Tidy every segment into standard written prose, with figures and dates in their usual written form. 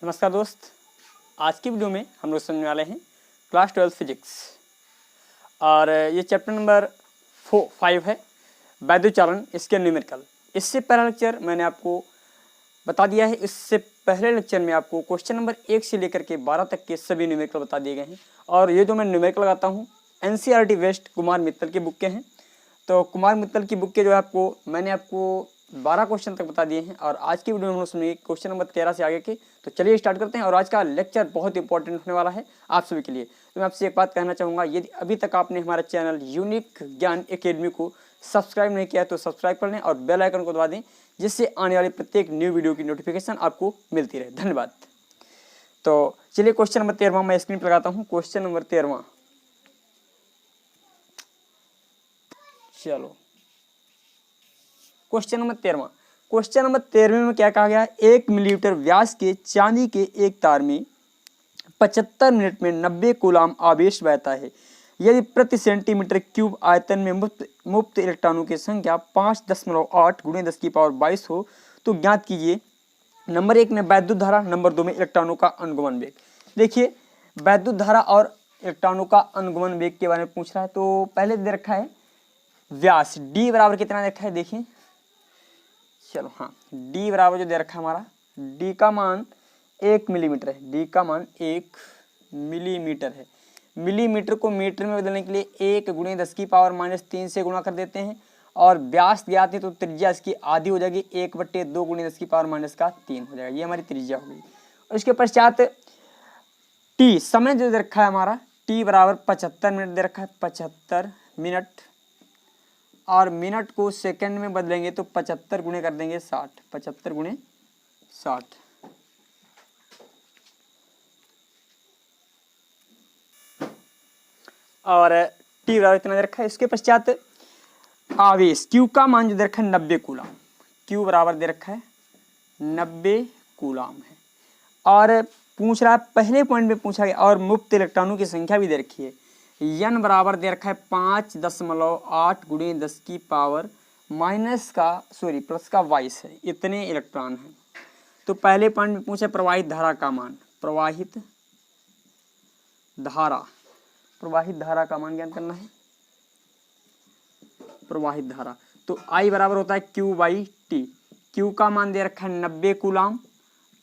नमस्कार दोस्त, आज की वीडियो में हम लोग समझने वाले हैं क्लास 12 फिजिक्स और ये चैप्टर नंबर 5 है वैद्युत चालन, इसके न्यूमेरिकल। इससे पहला लेक्चर मैंने आपको बता दिया है। इससे पहले लेक्चर में आपको क्वेश्चन नंबर 1 से लेकर के 12 तक के सभी न्यूमेरिकल बता दिए गए हैं और ये जो मैं न्यूमेरिकल लगाता हूँ NCERT वेस्ट कुमार मित्तल की बुक के हैं। तो कुमार मित्तल की बुक के जो है मैंने आपको 12 क्वेश्चन तक बता दिए हैं और आज की वीडियो में हम सुनिए क्वेश्चन नंबर 13 से आगे के। तो चलिए स्टार्ट करते हैं और आज का लेक्चर बहुत इंपॉर्टेंट होने वाला है आप सभी के लिए। तो मैं आपसे एक बात कहना चाहूँगा, यदि अभी तक आपने हमारा चैनल यूनिक ज्ञान एकेडमी को सब्सक्राइब नहीं किया तो सब्सक्राइब कर लें और बेल आइकन को दबा दें, जिससे आने वाली प्रत्येक न्यू वीडियो की नोटिफिकेशन आपको मिलती रहे। धन्यवाद। तो चलिए क्वेश्चन नंबर 13 मैं स्क्रीन पर लगाता हूँ। क्वेश्चन नंबर 13, चलो क्वेश्चन नंबर 13। क्वेश्चन नंबर 13 में क्या कहा गया है, 1 मिलीमीटर व्यास के चांदी के एक तार में 75 मिनट में 90 कूलाम आवेश बहता है। यदि प्रति सेंटीमीटर क्यूब आयतन में मुक्त इलेक्ट्रॉनों की संख्या 5.8 × 10⁻22 हो तो ज्ञात कीजिए। नंबर 1 में वैद्युत धारा, नंबर 2 में इलेक्ट्रॉनों का अनुगमन वेग। देखिए वैद्युत धारा और इलेक्ट्रॉनों का अनुगमन वेग के बारे में पूछ रहा है। तो पहले दे रखा है व्यास d बराबर कितना देखा है, देखिए चलो हाँ, d बराबर जो दे रखा है हमारा, d का मान 1 मिलीमीटर है। d का मान 1 मिलीमीटर है। मिलीमीटर को मीटर में बदलने के लिए 1 × 10⁻³ से गुणा कर देते हैं और व्यास ज्ञात है तो त्रिज्या इसकी आधी हो जाएगी, 1/2 × 10⁻³ हो जाएगा। ये हमारी त्रिज्या हो गई। और इसके पश्चात t समय जो दे रखा है हमारा, t बराबर 75 मिनट दे रखा है, 75 मिनट, और मिनट को सेकंड में बदलेंगे तो 75 गुणे कर देंगे 60, 75 × 60। और टी बराबर इतना दे रखा है। इसके पश्चात आवेश Q का मान जो दे रखा है 90 कूलाम, Q बराबर दे रखा है 90 कूलाम है। और पूछ रहा है, पहले पॉइंट में पूछा गया और मुक्त इलेक्ट्रॉनों की संख्या भी दे रखी है। n बराबर दे रखा है 5.8 × +22 है, इतने इलेक्ट्रॉन हैं। तो पहले पॉइंट में पूछा प्रवाहित धारा का मान, प्रवाहित धारा का मान ज्ञान करना है। प्रवाहित धारा तो I बराबर होता है Q/T। Q का मान दे रखा है 90 कूलाम,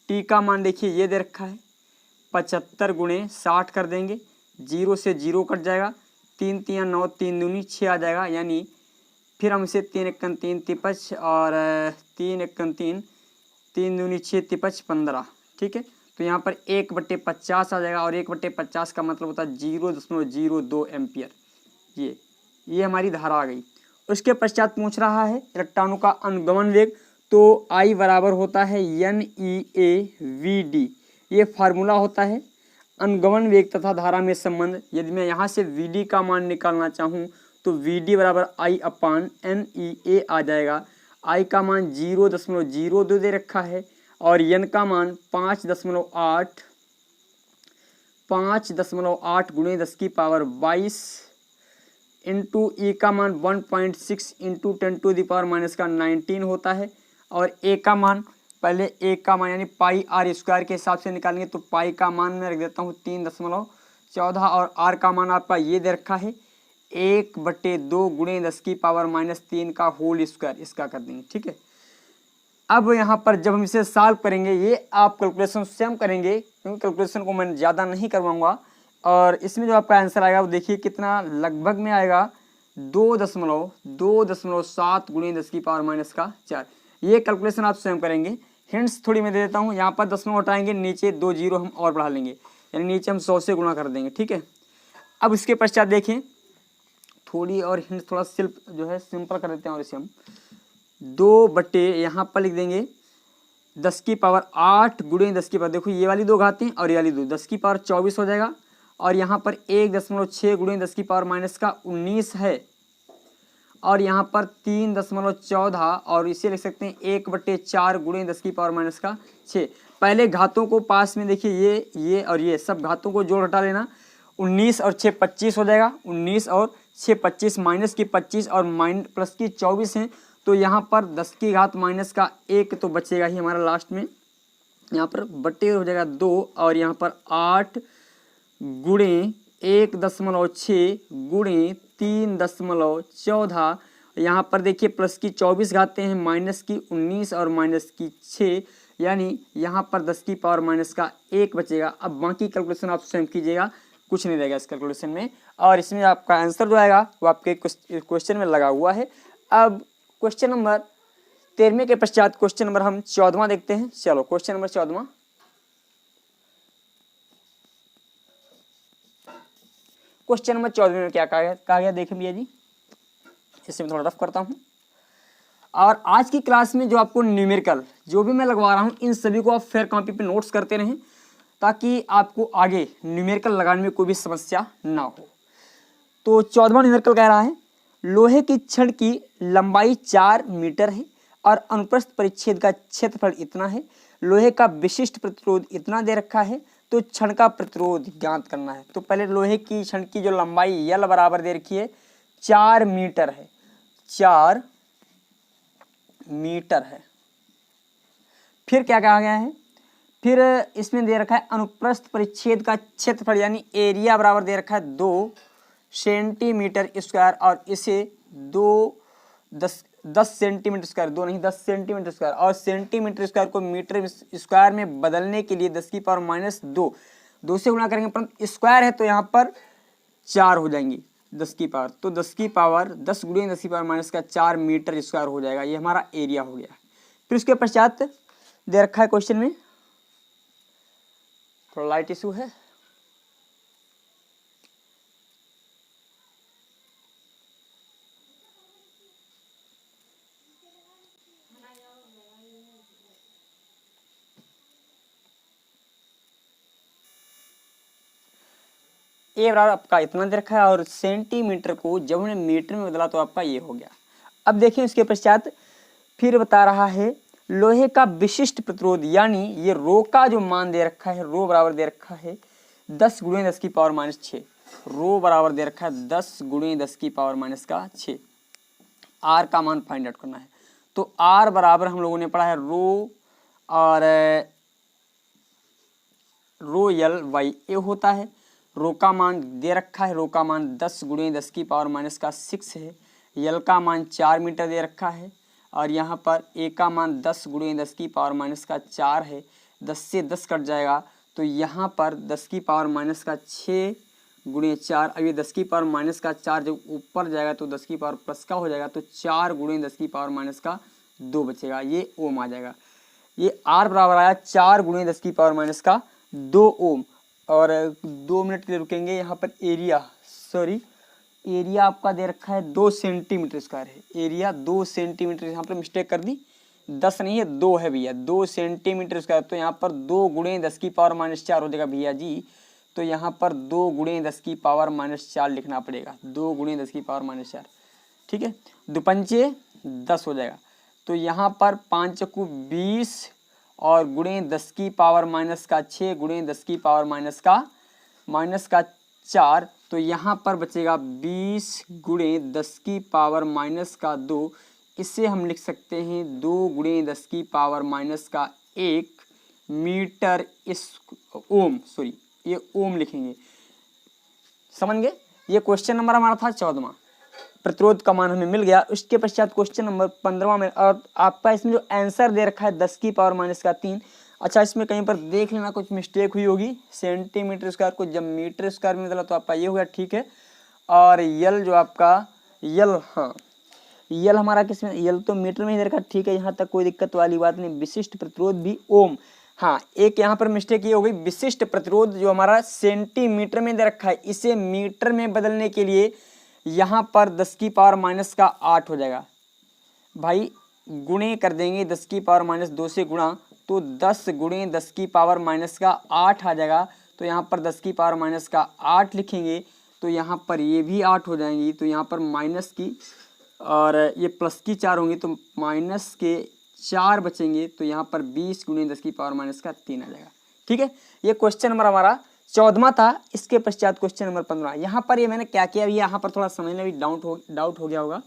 T का मान देखिए ये दे रखा है 75 × 60 कर देंगे, 0 से 0 कट जाएगा, 3 × 9 3 दूनी 6 आ जाएगा। यानी फिर हम इसे 3 × 3 तिपच और 3 × 3 3 दूनी 6 तिपच 15, ठीक है। तो यहाँ पर 1/50 आ जाएगा और 1/50 का मतलब होता है 0.02 एम्पियर। ये हमारी धारा आ गई। उसके पश्चात पूछ रहा है इलेक्ट्रॉनों का अनुगमन वेग। तो I बराबर होता है NeAVD, ये फार्मूला होता है अनुगमन वेग तथा धारा में संबंध। यदि मैं यहाँ से VD का मान निकालना चाहूँ तो VD बराबर I/NeA आ जाएगा। I का मान 0.02 दे रखा है और N का मान 5.8 × 10⁻22 इंटू E का मान 1.6 × 10⁻⁻19 होता है। और A का मान, पहले A का मान यानी πr² के हिसाब से निकालेंगे तो पाई का मान मैं रख देता हूँ 3.14 और R का मान आपका ये दे रखा है 1/2 × 10⁻³ का होल स्क्वायर, इसका कर देंगे, ठीक है। अब यहाँ पर जब हम इसे सॉल्व करेंगे, ये आप कैलकुलेशन स्वयं करेंगे क्योंकि कैलकुलेशन को मैं ज़्यादा नहीं करवाऊँगा। और इसमें जो आपका आंसर आएगा वो देखिए कितना लगभग में आएगा 2.7 × 10⁻⁴। ये कैलकुलेशन आप स्वयं करेंगे। हिंट्स थोड़ी मैं दे देता हूँ, यहाँ पर 10 हटाएंगे, नीचे 2 0 हम और बढ़ा लेंगे, यानी नीचे हम 100 से गुणा कर देंगे, ठीक है। अब इसके पश्चात देखें थोड़ी और हिंट्स थोड़ा सिंपल कर देते हैं और इसे हम 2/ यहाँ पर लिख देंगे 10⁸ × 10⁻, देखो ये वाली 2 घातें और ये वाली 2, 10⁻24 हो जाएगा। और यहाँ पर 1.6 × 10⁻⁻19 है और यहाँ पर 3.14 और इसे लिख सकते हैं 1/4 × 10⁻⁶। पहले घातों को पास में देखिए, ये और ये सब घातों को जोड़ हटा लेना, 19 और 6 25 हो जाएगा। 19 और 6 25, माइनस की 25 और प्लस की 24 हैं। तो यहाँ पर 10⁻⁻1 तो बचेगा ही हमारा लास्ट में। यहाँ पर बटे हो जाएगा 2 और यहाँ पर 8 गुणे 1.6 गुणे 3.14, यहाँ पर देखिए प्लस की 24 घाते हैं, माइनस की 19 और माइनस की 6, यानी यहाँ पर 10 की पावर माइनस का 1 बचेगा। अब बाकी कैलकुलेशन आप स्वयं कीजिएगा, कुछ नहीं रहेगा इस कैलकुलेशन में, और इसमें आपका आंसर जो आएगा वो आपके क्वेश्चन में लगा हुआ है। अब क्वेश्चन नंबर 13वें के पश्चात क्वेश्चन नंबर हम 14वां देखते हैं। चलो क्वेश्चन नंबर 14वां, क्वेश्चन नंबर 14 में क्या कहा गया देखें भैया जी, इसे मैं थोड़ा रफ करता हूं। और आज की क्लास में जो आपको न्यूमेरिकल जो भी मैं लगवा रहा हूं, इन सभी को आप फेयर कॉपी पे नोट्स करते रहें, ताकि आपको आगे न्यूमेरिकल लगाने में कोई भी समस्या ना हो। तो 14वां न्यूमेरिकल कह रहा है, लोहे की छड़ की लंबाई 4 मीटर है और अनुप्रस्थ परिच्छेद का क्षेत्रफल इतना है, लोहे का विशिष्ट प्रतिरोध इतना दे रखा है, तो छड़ का प्रतिरोध ज्ञात करना है। तो पहले लोहे की छड़ की जो लंबाई यल बराबर दे रखी है 4 मीटर है, 4 मीटर है। फिर क्या कहा गया है, फिर इसमें दे रखा है अनुप्रस्थ परिच्छेद का क्षेत्रफल यानी एरिया बराबर दे रखा है 2 सेंटीमीटर स्क्वायर, और इसे 10 सेंटीमीटर स्क्वायर, 2 नहीं 10 सेंटीमीटर स्क्वायर, और सेंटीमीटर स्क्वायर को मीटर स्क्वायर में बदलने के लिए 10 की पावर माइनस 2 से गुणा करेंगे, परंतु स्क्वायर है तो यहाँ पर 4 हो जाएंगी 10 की पावर, तो 10 की पावर 10 गुणे 10 की पावर माइनस का 4 मीटर स्क्वायर हो जाएगा। ये हमारा एरिया हो गया। फिर उसके पश्चात दे रखा है क्वेश्चन में, थोड़ा लाइट इशू है, ए बराबर आपका इतना दे रखा है, और सेंटीमीटर को जब हमने मीटर में बदला तो आपका ये हो गया। अब देखिए उसके पश्चात फिर बता रहा है, लोहे का विशिष्ट प्रतिरोध यानी ये रो का जो मान दे रखा है, रो बराबर दे रखा है 10 गुणे 10 की पावर माइनस 6, रो बराबर दे रखा है 10 गुणे 10 की पावर माइनस का 6। आर का मान फाइंड आउट करना है, तो आर बराबर हम लोगों ने पढ़ा है रो और रो यल वाई ए होता है। रो का मान दे रखा है, रो का मान 10 गुणे 10 की पावर माइनस का 6 है, यल का मान 4 मीटर दे रखा है, और यहाँ पर ए का मान 10 गुणे 10 की पावर माइनस का 4 है। 10 से 10 कट जाएगा, तो यहाँ पर 10 की पावर माइनस का 6 गुणे 4, अब ये 10 की पावर माइनस का 4 जब ऊपर जाएगा तो 10 की पावर प्लस का हो जाएगा, तो 4 गुणे 10 की पावर माइनस का 2 बचेगा, ये ओम आ जाएगा। ये आर बराबर आया 4 गुणे 10 की पावर माइनस का 2 ओम। और 2 मिनट के लिए रुकेंगे। यहाँ पर एरिया आपका दे रखा है 2 सेंटीमीटर स्क्वायर है, एरिया 2 सेंटीमीटर, यहाँ पर मिस्टेक कर दी, 10 नहीं है 2 है भैया, 2 सेंटीमीटर स्क्वायर, तो यहाँ पर 2 गुणे 10 की पावर माइनस 4 हो जाएगा भैया जी। तो यहाँ पर 2 गुणे 10 की पावर माइनस 4 लिखना पड़ेगा, 2 गुणे 10 की पावर माइनस 4, ठीक है। 2 पंचे 10 हो जाएगा, तो यहाँ पर 5 चक्कू 20 और गुणे 10 की पावर माइनस का 6 गुणे 10 की पावर माइनस का 4, तो यहाँ पर बचेगा 20 गुणे 10 की पावर माइनस का 2। इसे हम लिख सकते हैं 2 गुणे 10 की पावर माइनस का 1 मीटर ओम, ये ओम लिखेंगे, समझ गए। ये क्वेश्चन नंबर हमारा था 14वां, प्रतिरोध का मान हमें मिल गया। उसके पश्चात क्वेश्चन नंबर 15वां में, और आपका इसमें जो आंसर दे रखा है 10 की पावर माइनस का 3। अच्छा, इसमें कहीं पर देख लेना कुछ मिस्टेक हुई होगी, सेंटीमीटर स्क्वायर को जब मीटर स्क्वायर में बदला तो आपका ये हो गया, ठीक है। और यल जो आपका यल हमारा किस में, यल तो मीटर में ही दे रखा, ठीक है, यहाँ तक कोई दिक्कत वाली बात नहीं। विशिष्ट प्रतिरोध भी ओम, हाँ एक यहाँ पर मिस्टेक ये हो गई, विशिष्ट प्रतिरोध जो हमारा सेंटीमीटर में दे रखा है, इसे मीटर में बदलने के लिए यहाँ पर 10 की पावर माइनस का 8 हो जाएगा भाई, गुणे कर देंगे 10 की पावर माइनस 2 से गुणा, तो 10 गुणे 10 की पावर माइनस का 8 आ जाएगा। तो यहाँ पर 10 की पावर माइनस का 8 लिखेंगे, तो यहाँ पर ये भी 8 हो जाएंगी, तो यहाँ पर माइनस की और ये प्लस की 4 होंगी, तो माइनस के 4 बचेंगे, तो यहाँ पर 20 गुणे 10 की पावर माइनस का 3 आ जाएगा, ठीक है। ये क्वेश्चन नंबर हमारा 14वां था। इसके पश्चात क्वेश्चन नंबर 15। यहाँ पर ये मैंने क्या किया, यहाँ पर थोड़ा समझने में डाउट हो गया होगा।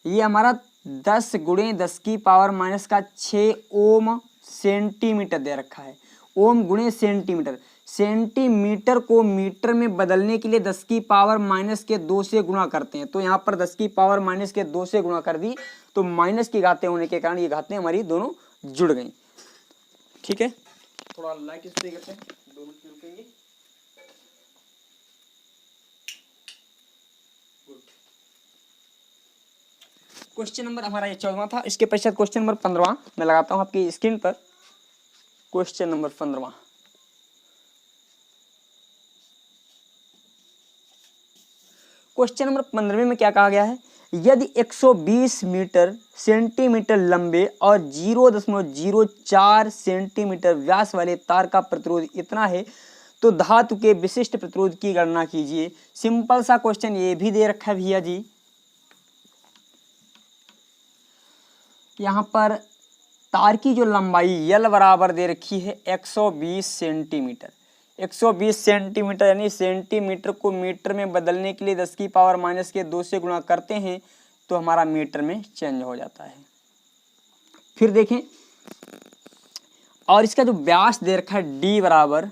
ये हमारा 10 गुणे 10 की पावर माइनस का 6 ओम सेंटीमीटर दे रखा है, ओम गुणे सेंटीमीटर। सेंटीमीटर को मीटर में बदलने के लिए 10 की पावर माइनस के 2 से गुणा करते हैं, तो यहाँ पर 10 की पावर माइनस के 2 से गुणा कर दी, तो माइनस की घातें होने के कारण ये घातें हमारी दोनों जुड़ गई। ठीक है, थोड़ा लाइट इससे करते हैं, दोनों जुड़ेंगे। क्वेश्चन नंबर हमारा ये 14वां था। इसके पश्चात क्वेश्चन नंबर 15वां मैं लगाता हूं आपकी स्क्रीन पर। क्वेश्चन नंबर 15वां, क्वेश्चन नंबर 15 में क्या कहा गया है, यदि 120 मीटर सेंटीमीटर लंबे और 0.04 सेंटीमीटर व्यास वाले तार का प्रतिरोध इतना है तो धातु के विशिष्ट प्रतिरोध की गणना कीजिए। सिंपल सा क्वेश्चन ये भी दे रखा है भैया जी। यहाँ पर तार की जो लंबाई L बराबर दे रखी है 120 सेंटीमीटर। 120 सेंटीमीटर यानी सेंटीमीटर को मीटर में बदलने के लिए 10 की पावर माइनस के 2 से गुणा करते हैं तो हमारा मीटर में चेंज हो जाता है। फिर देखें, और इसका जो व्यास दे रखा है D बराबर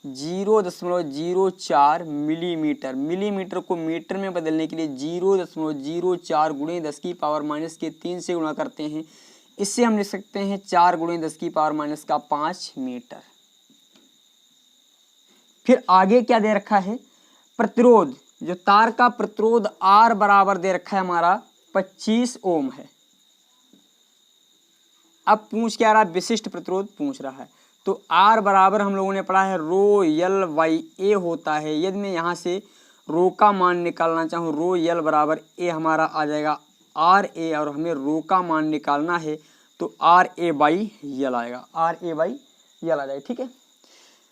0.04 मिलीमीटर। मिलीमीटर को मीटर में बदलने के लिए 0.04 गुणे 10 की पावर माइनस के 3 से गुणा करते हैं। इससे हम लिख सकते हैं 4 गुणे 10 की पावर माइनस का 5 मीटर। फिर आगे क्या दे रखा है, प्रतिरोध, जो तार का प्रतिरोध R बराबर दे रखा है हमारा 25 ओम है। अब पूछ क्या रहा है, विशिष्ट प्रतिरोध पूछ रहा है। तो R बराबर हम लोगों ने पढ़ा है रो L बाई A होता है। यदि मैं यहाँ से रो का मान निकालना चाहूँ, रो L बराबर A हमारा आ जाएगा RA, और हमें रो का मान निकालना है तो RA बाई L आएगा, RA बाई L आ जाएगा। ठीक है,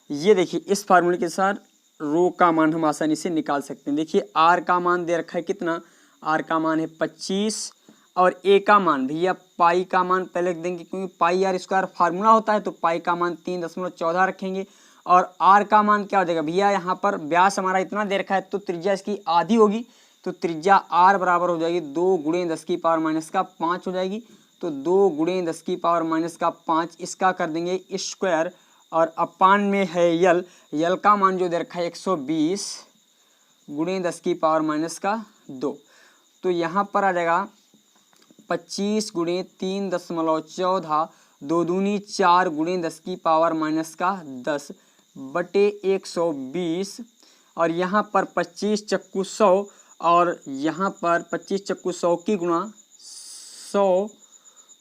ये देखिए इस फार्मूले के साथ रो का मान हम आसानी से निकाल सकते हैं। देखिए R का मान दे रखा है कितना, R का मान है 25 और A का मान भैया पाई का मान पहले लिख देंगे क्योंकि पाई आर स्क्वायर फार्मूला होता है, तो पाई का मान 3.14 रखेंगे। और R का मान क्या हो जाएगा भैया, यहाँ पर व्यास हमारा इतना दे रखा है तो त्रिज्या इसकी आधी होगी, तो त्रिज्या R बराबर हो जाएगी 2 गुणे 10 की पावर माइनस का 5 हो जाएगी। तो 2 गुणे 10 की पावर माइनस का 5, इसका कर देंगे स्क्वायर, और अपान में है L का मान जो दे रखा है 120 गुणे 10 की पावर माइनस का 2, तो यहाँ पर आ जाएगा 25 गुणे 3.14, 2 दूनी 4 गुणे 10 की पावर माइनस का 10 बटे 120, और यहाँ पर 25 चक्कू 100, और यहाँ पर 25 चक्कू 100 की गुणा 100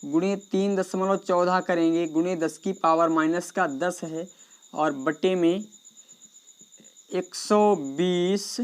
गुणे 3.14 करेंगे, गुणे 10 की पावर माइनस का 10 है, और बटे में 120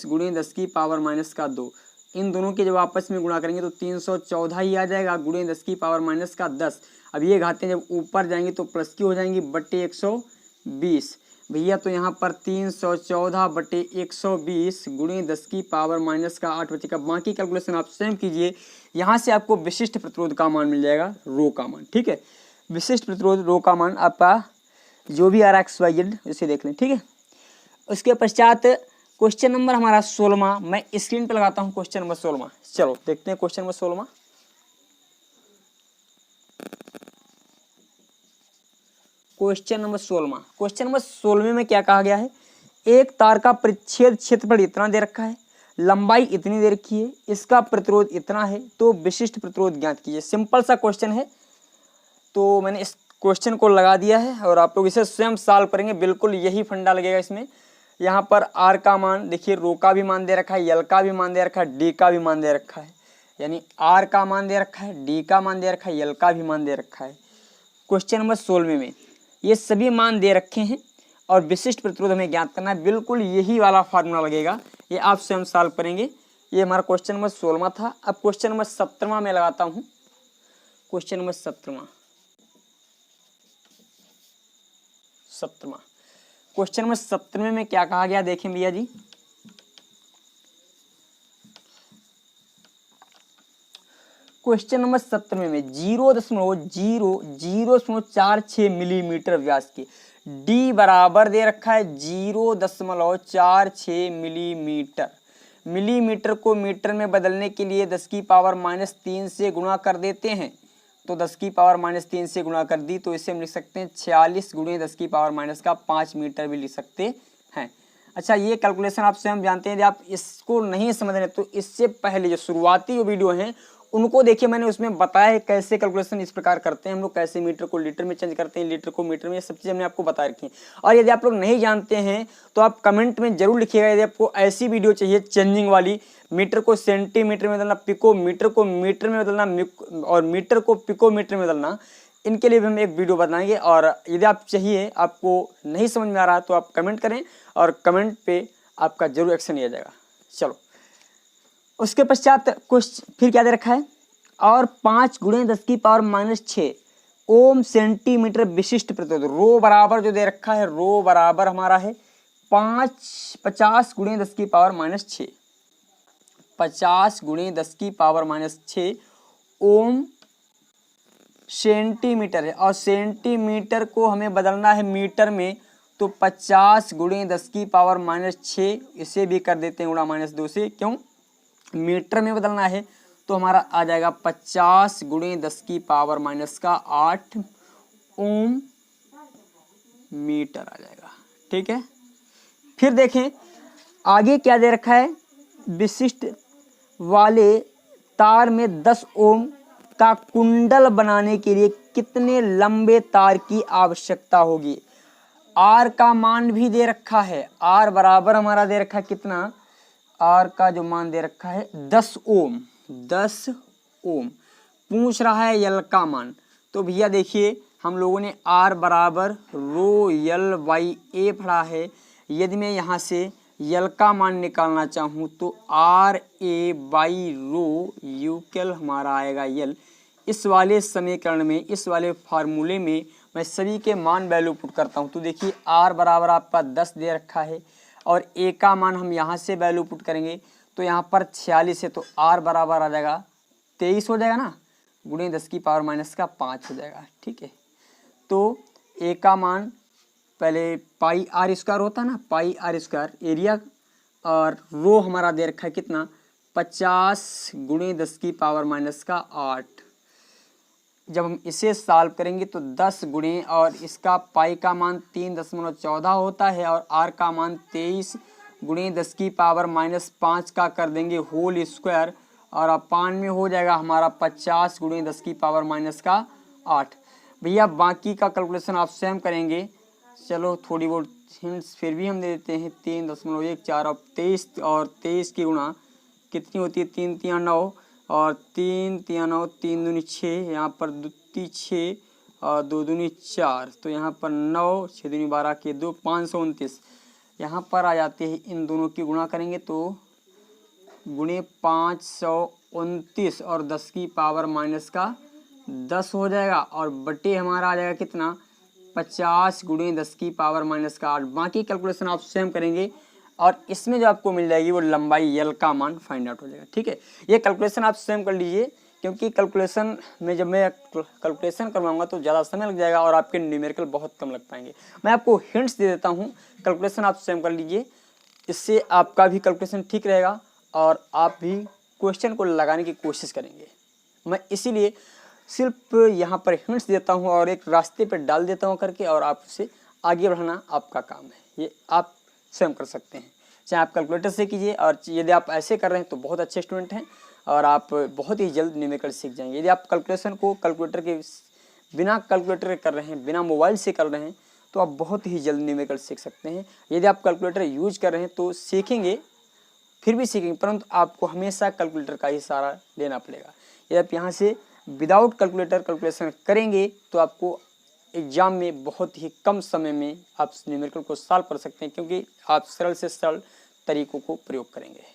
गुणे 10 की पावर माइनस का 2। इन दोनों के जब आपस में गुणा करेंगे तो 314 ही आ जाएगा गुणे 10 की पावर माइनस का 10। अब ये घातें जब ऊपर जाएंगी तो प्लस की हो जाएंगी, बटे 120 भैया, तो यहाँ पर 314 बटे 120 गुणे 10 की पावर माइनस का 8 बचेगा। बाकी कैलकुलेशन आप स्वयं कीजिए, यहाँ से आपको विशिष्ट प्रतिरोध का मान मिल जाएगा, रो का मान। ठीक है, विशिष्ट प्रतिरोध रो का मान आपका जो भी आ रहा है XYZ इसे देख लें। ठीक है, उसके पश्चात क्वेश्चन नंबर हमारा 16वां, मैं स्क्रीन पर लगाता हूँ क्वेश्चन नंबर 16वां। चलो देखते हैं क्वेश्चन नंबर 16वां। क्वेश्चन नंबर 16वां, क्वेश्चन नंबर 16वें में क्या कहा गया है, एक तार का परिच्छेद क्षेत्रफल इतना दे रखा है, लंबाई इतनी दे रखी है, इसका प्रतिरोध इतना है, तो विशिष्ट प्रतिरोध ज्ञात कीजिए। सिंपल सा क्वेश्चन है, तो मैंने इस क्वेश्चन को लगा दिया है और आप लोग इसे स्वयं सॉल्व करेंगे, बिल्कुल यही फंडा लगेगा इसमें। यहाँ पर R का मान देखिए, रो का भी मान दे रखा है, L का भी मान दे रखा है, D का भी मान दे रखा है, यानी R का मान दे रखा है, D का मान दे रखा है, L का भी मान दे रखा है। क्वेश्चन नंबर 16 में ये सभी मान दे रखे हैं और विशिष्ट प्रतिरोध हमें ज्ञात करना है, बिल्कुल यही वाला फार्मूला लगेगा, ये आप स्वयं सॉल्व करेंगे। ये हमारा क्वेश्चन नंबर 16वां था। अब क्वेश्चन नंबर 17वां में लगाता हूँ। क्वेश्चन नंबर 17वां, क्वेश्चन नंबर 17 में क्या कहा गया देखें भैया जी। क्वेश्चन नंबर 17 में 0.0046 मिलीमीटर व्यास के D बराबर दे रखा है 0.46 मिलीमीटर। मिलीमीटर को मीटर में बदलने के लिए 10 की पावर माइनस 3 से गुणा कर देते हैं तो 10 की पावर माइनस 3 से गुणा कर दी, तो इसे हम लिख सकते हैं 46 गुणे 10 की पावर माइनस का 5 मीटर भी लिख सकते हैं। अच्छा, ये कैलकुलेशन आप स्वयं जानते हैं। यदि आप इसको नहीं समझ रहे तो इससे पहले जो शुरुआती जो वीडियो हैं उनको देखिए, मैंने उसमें बताया है कैसे कैलकुलेशन इस प्रकार करते हैं हम लोग, कैसे मीटर को लीटर में चेंज करते हैं, लीटर को मीटर में, ये सब चीज़ हमने आपको बता रखी है। और यदि आप लोग नहीं जानते हैं तो आप कमेंट में जरूर लिखिएगा, यदि आपको ऐसी वीडियो चाहिए चेंजिंग वाली, मीटर को सेंटीमीटर में बदलना, पिको मीटर को मीटर में बदलना और मीटर को पिको मीटर में बदलना, इनके लिए भी हम एक वीडियो बनाएंगे। और यदि आप चाहिए, आपको नहीं समझ में आ रहा तो आप कमेंट करें और कमेंट पे आपका जरूर एक्शन लिया जाएगा। चलो, उसके पश्चात कुछ फिर क्या दे रखा है, और 5 गुणे 10 की पावर माइनस 6 ओम सेंटीमीटर विशिष्ट प्रतिरोध। रो बराबर जो दे रखा है, रो बराबर हमारा है 50 गुणे 10 की पावर माइनस 6, 50 गुणे 10 की पावर माइनस 6 ओम सेंटीमीटर है, और सेंटीमीटर को हमें बदलना है मीटर में, तो 50 गुणे 10 की पावर माइनस 6, इसे भी कर देते हैं गुणा माइनस 2 से, क्यों, मीटर में बदलना है, तो हमारा आ जाएगा 50 गुणे 10 की पावर माइनस का 8 ओम मीटर आ जाएगा। ठीक है, फिर देखें आगे क्या दे रखा है, विशिष्ट वाले तार में 10 ओम का कुंडल बनाने के लिए कितने लंबे तार की आवश्यकता होगी। आर का मान भी दे रखा है, आर बराबर हमारा दे रखा है कितना, आर का जो मान दे रखा है 10 ओम, 10 ओम। पूछ रहा है यल का मान, तो भैया देखिए हम लोगों ने आर बराबर रो यल बाई ए पढ़ा है। यदि मैं यहाँ से यल का मान निकालना चाहूँ तो आर ए बाई रो यूकेल हमारा आएगा यल। इस वाले समीकरण में, इस वाले फार्मूले में मैं सभी के मान वैल्यू पुट करता हूँ, तो देखिए आर बराबर आपका 10 दे रखा है, और ए का मान हम यहाँ से वैल्यू पुट करेंगे, तो यहाँ पर 46 है, तो आर बराबर आ जाएगा 23 हो जाएगा ना, गुणे 10 की पावर माइनस का 5 हो जाएगा। ठीक है, तो ए का मान पहले पाई आर स्क्वायर होता है ना, पाई आर स्क्वायर एरिया, और रो हमारा दे रखा है कितना, 50 गुणे 10 की पावर माइनस का 8। जब हम इसे सॉल्व करेंगे तो 10 गुणे, और इसका पाई का मान 3.14 होता है, और आर का मान 23 गुणे 10 की पावर माइनस 5 का कर देंगे होल स्क्वायर, और अपान में हो जाएगा हमारा 50 गुणे 10 की पावर माइनस का 8। भैया बाकी का कैलकुलेशन आप स्वयं करेंगे। चलो थोड़ी बहुत हिंट्स फिर भी हम दे देते हैं, 3.14 और 23 की गुणा कितनी होती है, 3 3 9, और 3 3 9, 3 दूनी 6, यहाँ पर 2 3 6 और 2 दूनी 4, तो यहाँ पर 9 6 दूनी 12 के 2 529, यहाँ पर आ जाते हैं। इन दोनों की गुणा करेंगे तो गुणे 529 और 10 की पावर माइनस का 10 हो जाएगा, और बटे हमारा आ जाएगा कितना, 50 गुणे 10 की पावर माइनस का 8। बाकी कैलकुलेशन आप स्वयं करेंगे, और इसमें जो आपको मिल जाएगी वो लंबाई यल का मान फाइंड आउट हो जाएगा। ठीक है, ये कैलकुलेशन आप स्वयं कर लीजिए, क्योंकि कैलकुलेशन में जब मैं कैलकुलेशन करवाऊंगा तो ज़्यादा समय लग जाएगा और आपके न्यूमेरिकल बहुत कम लग पाएंगे। मैं आपको हिंट्स दे देता हूँ, कैलकुलेशन आप स्वयं कर लीजिए, इससे आपका भी कैलकुलेशन ठीक रहेगा और आप भी क्वेश्चन को लगाने की कोशिश करेंगे। मैं इसीलिए सिर्फ यहाँ पर हिंट्स देता हूँ और एक रास्ते पर डाल देता हूँ करके, और आप उसे आगे बढ़ाना आपका काम है। ये आप स्वयं कर सकते हैं, चाहे आप कैलकुलेटर से कीजिए, और यदि आप ऐसे कर रहे हैं तो बहुत अच्छे स्टूडेंट हैं और आप बहुत ही जल्द न्यूमेरिकल सीख जाएंगे। यदि आप कैलकुलेशन को कैलकुलेटर के बिना कैलकुलेटर कर रहे हैं, बिना मोबाइल से कर रहे हैं, तो आप बहुत ही जल्द न्यूमेरिकल सीख सकते हैं। यदि आप कैलकुलेटर यूज कर रहे हैं तो सीखेंगे, फिर भी सीखेंगे, परंतु आपको हमेशा कैलकुलेटर का ही सहारा लेना पड़ेगा। यदि आप यहाँ से विदाउट कैलकुलेटर कैलकुलेशन करेंगे तो आपको एग्जाम में बहुत ही कम समय में आप न्यूमेरिकल को सॉल्व कर सकते हैं, क्योंकि आप सरल से सरल तरीकों को प्रयोग करेंगे।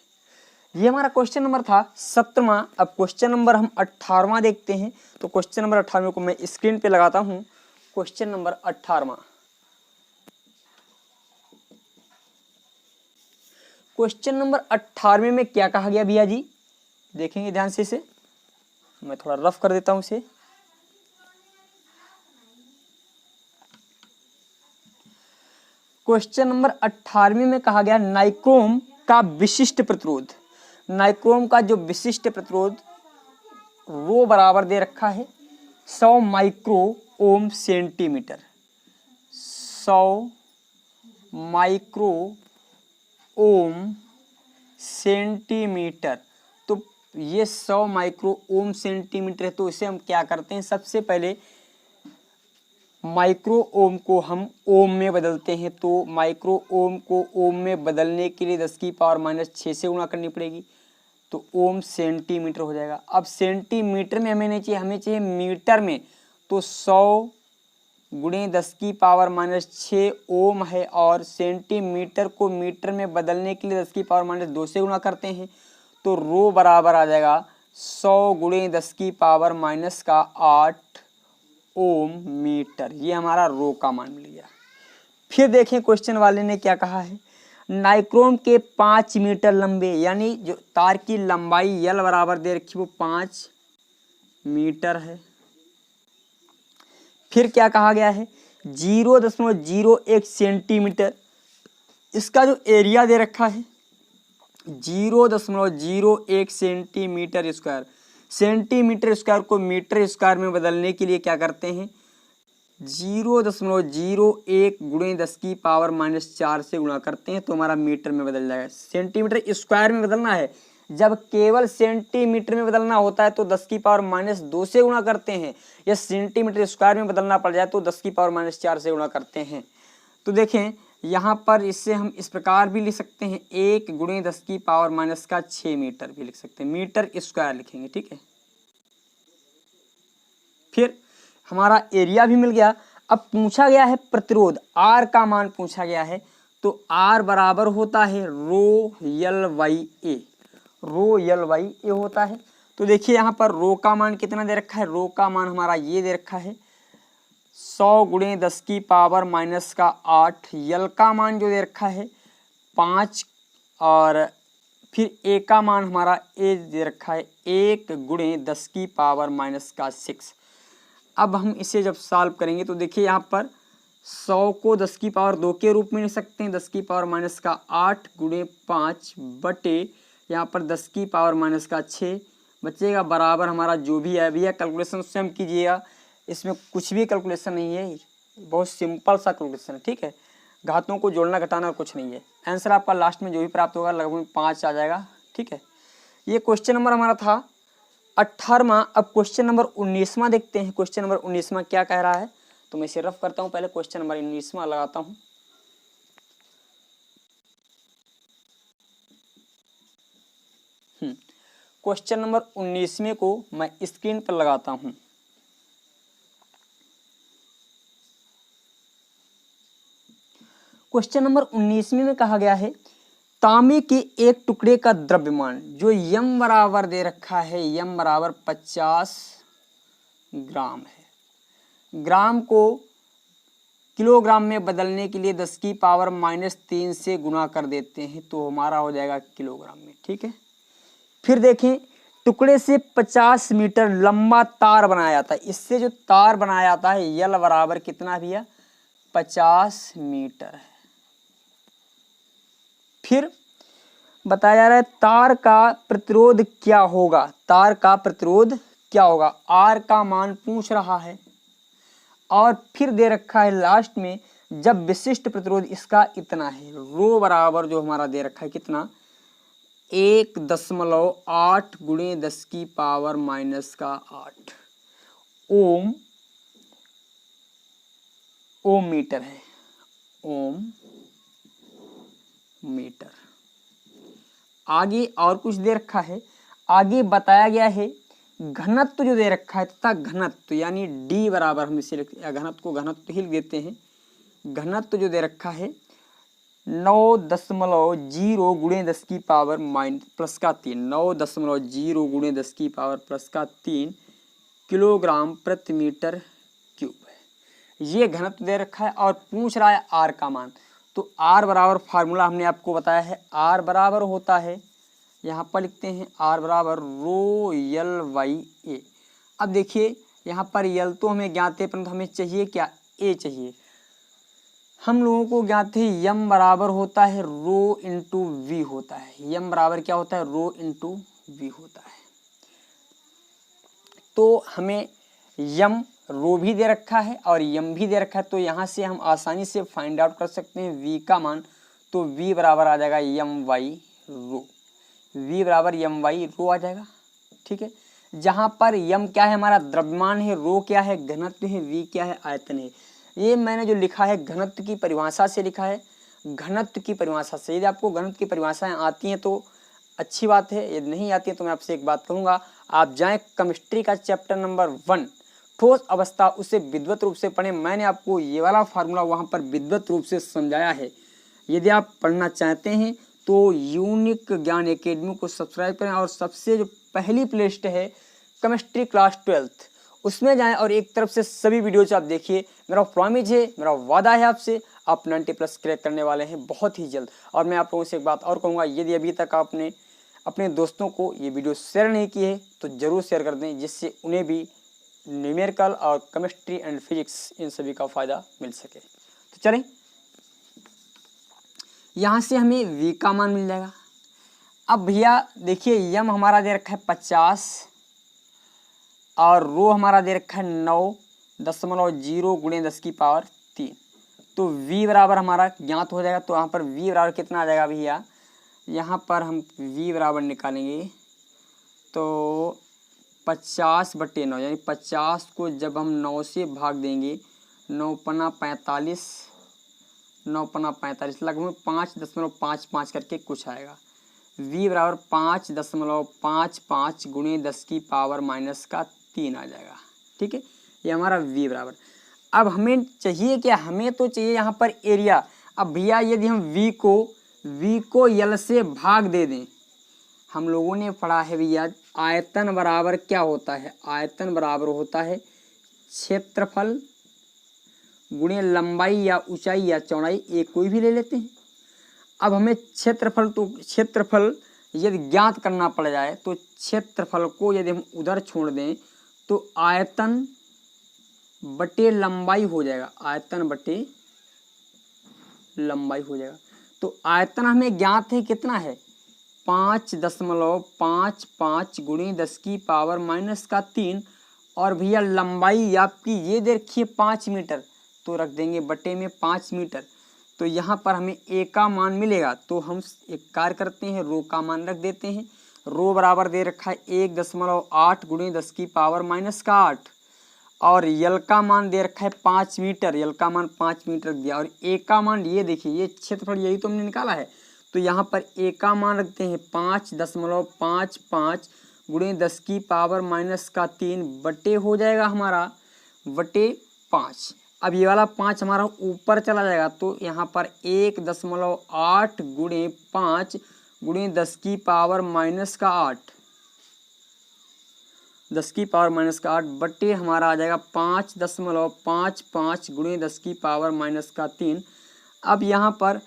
ये हमारा क्वेश्चन नंबर था 17वां। अब क्वेश्चन नंबर हम 18वां देखते हैं। तो क्वेश्चन नंबर 18वें को मैं स्क्रीन पे लगाता हूँ। क्वेश्चन नंबर 18वां, क्वेश्चन नंबर 18वें में क्या कहा गया भैया जी, देखेंगे ध्यान से इसे, मैं थोड़ा रफ कर देता हूं इसे। क्वेश्चन नंबर 18वें में कहा गया नाइक्रोम का विशिष्ट प्रतिरोध। नाइक्रोम का जो विशिष्ट प्रतिरोध रो बराबर दे रखा है 100 micro ohm centimetre, 100 micro ohm centimetre. तो ये 100 माइक्रो ओम सेंटीमीटर है, तो इसे हम क्या करते हैं, सबसे पहले माइक्रो ओम को हम ओम में बदलते हैं। तो माइक्रो ओम को ओम में बदलने के लिए 10⁻⁻6 से गुणा करनी पड़ेगी, तो ओम सेंटीमीटर हो जाएगा। अब सेंटीमीटर में हमें नहीं चाहिए, हमें चाहिए मीटर में। तो 100 गुणे 10⁻⁻6 ओम है, और सेंटीमीटर को मीटर में बदलने के लिए 10⁻⁻2 से गुणा करते हैं। तो रो बराबर आ जाएगा 100 गुणे 10⁻⁻8 ओम मीटर। ये हमारा रो का मान मिल गया। फिर देखें क्वेश्चन वाले ने क्या कहा है, नाइक्रोम के 5 मीटर लंबे, यानी जो तार की लंबाई यल बराबर दे रखी वो 5 मीटर है। फिर क्या कहा गया है, 0.01 सेंटीमीटर, इसका जो एरिया दे रखा है 0.01 सेंटीमीटर स्क्वायर। सेंटीमीटर स्क्वायर को मीटर स्क्वायर में बदलने के लिए क्या करते हैं, 0.01 गुणे 10⁻⁻4 से गुणा करते हैं, तो हमारा मीटर में बदल जाएगा। सेंटीमीटर स्क्वायर में बदलना है, जब केवल सेंटीमीटर में बदलना होता है तो 10⁻⁻2 से गुणा करते हैं, या सेंटीमीटर स्क्वायर में बदलना पड़ जाए तो 10⁻⁻4 से गुणा करते हैं। तो देखें यहाँ पर इससे हम इस प्रकार भी लिख सकते हैं, 1 गुणे 10⁻⁻6 मीटर भी लिख सकते हैं, मीटर स्क्वायर लिखेंगे, ठीक है। फिर हमारा एरिया भी मिल गया। अब पूछा गया है प्रतिरोध, आर का मान पूछा गया है, तो आर बराबर होता है रो यल by A, row L by ए होता है। तो देखिए यहाँ पर रो का मान कितना दे रखा है, रो का मान हमारा ये दे रखा है 100 गुणे 10⁻⁸, यल का मान जो दे रखा है 5, और फिर ए का मान हमारा ए दे रखा है 1 गुणे 10⁻⁻6। अब हम इसे जब सॉल्व करेंगे तो देखिए यहाँ पर 100 को 10⁻2 के रूप में लिख सकते हैं, 10⁻8 गुणे 5 बटे यहाँ पर 10⁻6 बचेगा, बराबर हमारा जो भी है भैया कैलकुलेशन स्वयं कीजिएगा, इसमें कुछ भी कैलकुलेशन नहीं है, बहुत सिंपल सा कैलकुलेशन है, ठीक है। घातों को जोड़ना घटाना और कुछ नहीं है। आंसर आपका लास्ट में जो भी प्राप्त होगा लगभग 5 आ जाएगा, ठीक है। ये क्वेश्चन नंबर हमारा था 18वां। अब क्वेश्चन नंबर 19वां देखते हैं। क्वेश्चन नंबर 19वां क्या कह रहा है, तो मैं इसे रफ करता हूँ, पहले क्वेश्चन नंबर 19वां लगाता हूँ। क्वेश्चन नंबर 19वें को मैं स्क्रीन पर लगाता हूँ। क्वेश्चन नंबर 19वें में कहा गया है, तांबे के एक टुकड़े का द्रव्यमान जो यम बराबर दे रखा है, यम बराबर 50 ग्राम है। ग्राम को किलोग्राम में बदलने के लिए 10⁻³ से गुणा कर देते हैं, तो हमारा हो जाएगा किलोग्राम में, ठीक है। फिर देखें टुकड़े से 50 मीटर लंबा तार बनाया जाता है। इससे जो तार बनाया जाता है यल बराबर कितना भैया 50 मीटर है। फिर बताया जा रहा है तार का प्रतिरोध क्या होगा, तार का प्रतिरोध क्या होगा, आर का मान पूछ रहा है, और फिर दे रखा है लास्ट में जब विशिष्ट प्रतिरोध इसका इतना है, रो बराबर जो हमारा दे रखा है कितना 1.8 गुणे 10⁻⁻8 ओम, ओम मीटर है, ओम मीटर। आगे और कुछ दे रखा है, आगे बताया गया है घनत्व जो दे रखा है तथा घनत्व यानी डी बराबर, हम इसे घनत्व को घनत्व ही लिख देते हैं। घनत्व जो दे रखा है 9.0 गुणे 10⁻⁻3, 9.0 गुणे 10⁻3 किलोग्राम प्रति मीटर क्यूब है। ये घनत्व दे रखा है और पूछ रहा है आर का मान। तो आर बराबर फार्मूला हमने आपको बताया है, आर बराबर होता है, यहाँ पर लिखते हैं आर बराबर रो यल बाई ए। अब देखिए यहाँ पर यल तो हमें ज्ञात है, परंतु हमें चाहिए क्या, ए चाहिए। हम लोगों को ज्ञात है यम बराबर होता है रो इंटू वी होता है, यम बराबर क्या होता है रो इंटू वी होता है। तो हमें यम रो भी दे रखा है और यम भी दे रखा है, तो यहाँ से हम आसानी से फाइंड आउट कर सकते हैं v का मान। तो v बराबर आ जाएगा यम वाई रो, v बराबर यम वाई रो आ जाएगा। ठीक है, जहाँ पर यम क्या है हमारा द्रव्यमान है, रो क्या है घनत्व है, v क्या है आयतन है। ये मैंने जो लिखा है घनत्व की परिभाषा से लिखा है, घनत्व की परिभाषा से। यदि आपको घनत्व की परिभाषाएं आती हैं तो अच्छी बात है, यदि नहीं आती है तो मैं आपसे एक बात कहूँगा, आप जाएं केमिस्ट्री का चैप्टर नंबर 1 ठोस अवस्था, उसे विद्वत रूप से पढ़ें। मैंने आपको ये वाला फार्मूला वहाँ पर विद्वत रूप से समझाया है। यदि आप पढ़ना चाहते हैं तो यूनिक ज्ञान एकेडमी को सब्सक्राइब करें और सबसे जो पहली प्लेलिस्ट है केमिस्ट्री क्लास 12th, उसमें जाएं और एक तरफ से सभी वीडियोज आप देखिए। मेरा प्रॉमिस है, मेरा वादा है आपसे, आप 90+ क्रैक करने वाले हैं बहुत ही जल्द। और मैं आप लोगों से एक बात और कहूँगा, यदि अभी तक आपने अपने दोस्तों को ये वीडियो शेयर नहीं की है तो ज़रूर शेयर कर दें, जिससे उन्हें भी न्यूमेरिकल और केमिस्ट्री एंड फिजिक्स इन सभी का फ़ायदा मिल सके। तो चलें, यहाँ से हमें v का मान मिल जाएगा। अब भैया देखिए यम हमारा दे रखा है 50 और रो हमारा दे रखा है 9.0 गुणे 10 की पावर 3। तो v बराबर हमारा ज्ञात हो जाएगा। तो यहाँ पर v बराबर कितना आ जाएगा भैया, यहाँ पर हम v बराबर निकालेंगे तो 50/9, यानी 50 को जब हम 9 से भाग देंगे, 9×5 45, 9×5 45, लगभग 5.55 करके कुछ आएगा। v बराबर 5.55 गुणे 10 की पावर -3 आ जाएगा। ठीक है, ये हमारा v बराबर। अब हमें चाहिए क्या, हमें तो चाहिए यहाँ पर एरिया। अब भैया यदि हम v को यल से भाग दे दें, हम लोगों ने पढ़ा है भैया आयतन बराबर क्या होता है, आयतन बराबर होता है क्षेत्रफल गुणे लंबाई या ऊंचाई या चौड़ाई, एक कोई भी ले लेते हैं। अब हमें क्षेत्रफल यदि ज्ञात करना पड़ जाए तो क्षेत्रफल को यदि हम उधर छोड़ दें तो आयतन बटे लंबाई हो जाएगा, आयतन बटे लंबाई हो जाएगा। तो आयतन हमें ज्ञात है कितना है, 5.55 गुणे 10 की पावर -3। और भैया लंबाई आपकी ये देखिए 5 मीटर, तो रख देंगे बटे में 5 मीटर। तो यहाँ पर हमें ए का मान मिलेगा। तो हम एक कार्य करते हैं, रो का मान रख देते हैं। रो बराबर दे रखा है 1.8 गुणे 10 की पावर -8 और यल का मान दे रखा है 5 मीटर, यल का मान 5 मीटर दिया। और ए का मान ये देखिए, ये क्षेत्रफल यही तो हमने निकाला है। तो यहाँ पर ए का मान रखते हैं 5.55 गुणे 10 की पावर -3 बटे हो जाएगा हमारा बटे 5। अब ये वाला 5 हमारा ऊपर चला जाएगा, तो यहाँ पर 1.8 गुणे 5 गुणे 10 की पावर -8, 10 की पावर -8 बटे हमारा आ जाएगा 5.55 गुणे 10 की पावर -3। अब यहाँ पर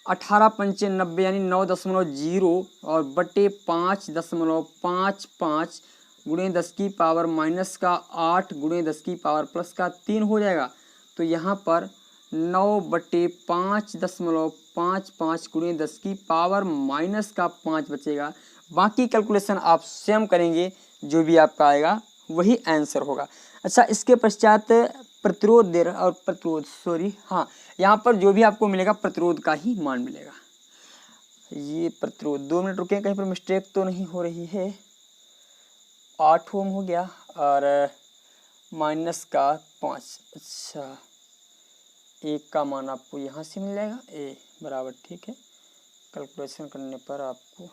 18×5 यानी 9.0 और बटे 5.55 गुणे 10 की पावर -8 गुणे 10 की पावर +3 हो जाएगा। तो यहाँ पर 9/5.55 गुणे 10 की पावर -5 बचेगा। बाकी कैलकुलेशन आप स्वयं करेंगे, जो भी आपका आएगा वही आंसर होगा। अच्छा, इसके पश्चात प्रतिरोध दे रहा और हाँ, यहाँ पर जो भी आपको मिलेगा प्रतिरोध का ही मान मिलेगा। ये प्रतिरोध 2 मिनट रुके, कहीं पर मिस्टेक तो नहीं हो रही है। 8 ओम हो गया और -5। अच्छा, एक का मान आपको यहाँ से मिल जाएगा ए बराबर, ठीक है, कैलकुलेशन करने पर आपको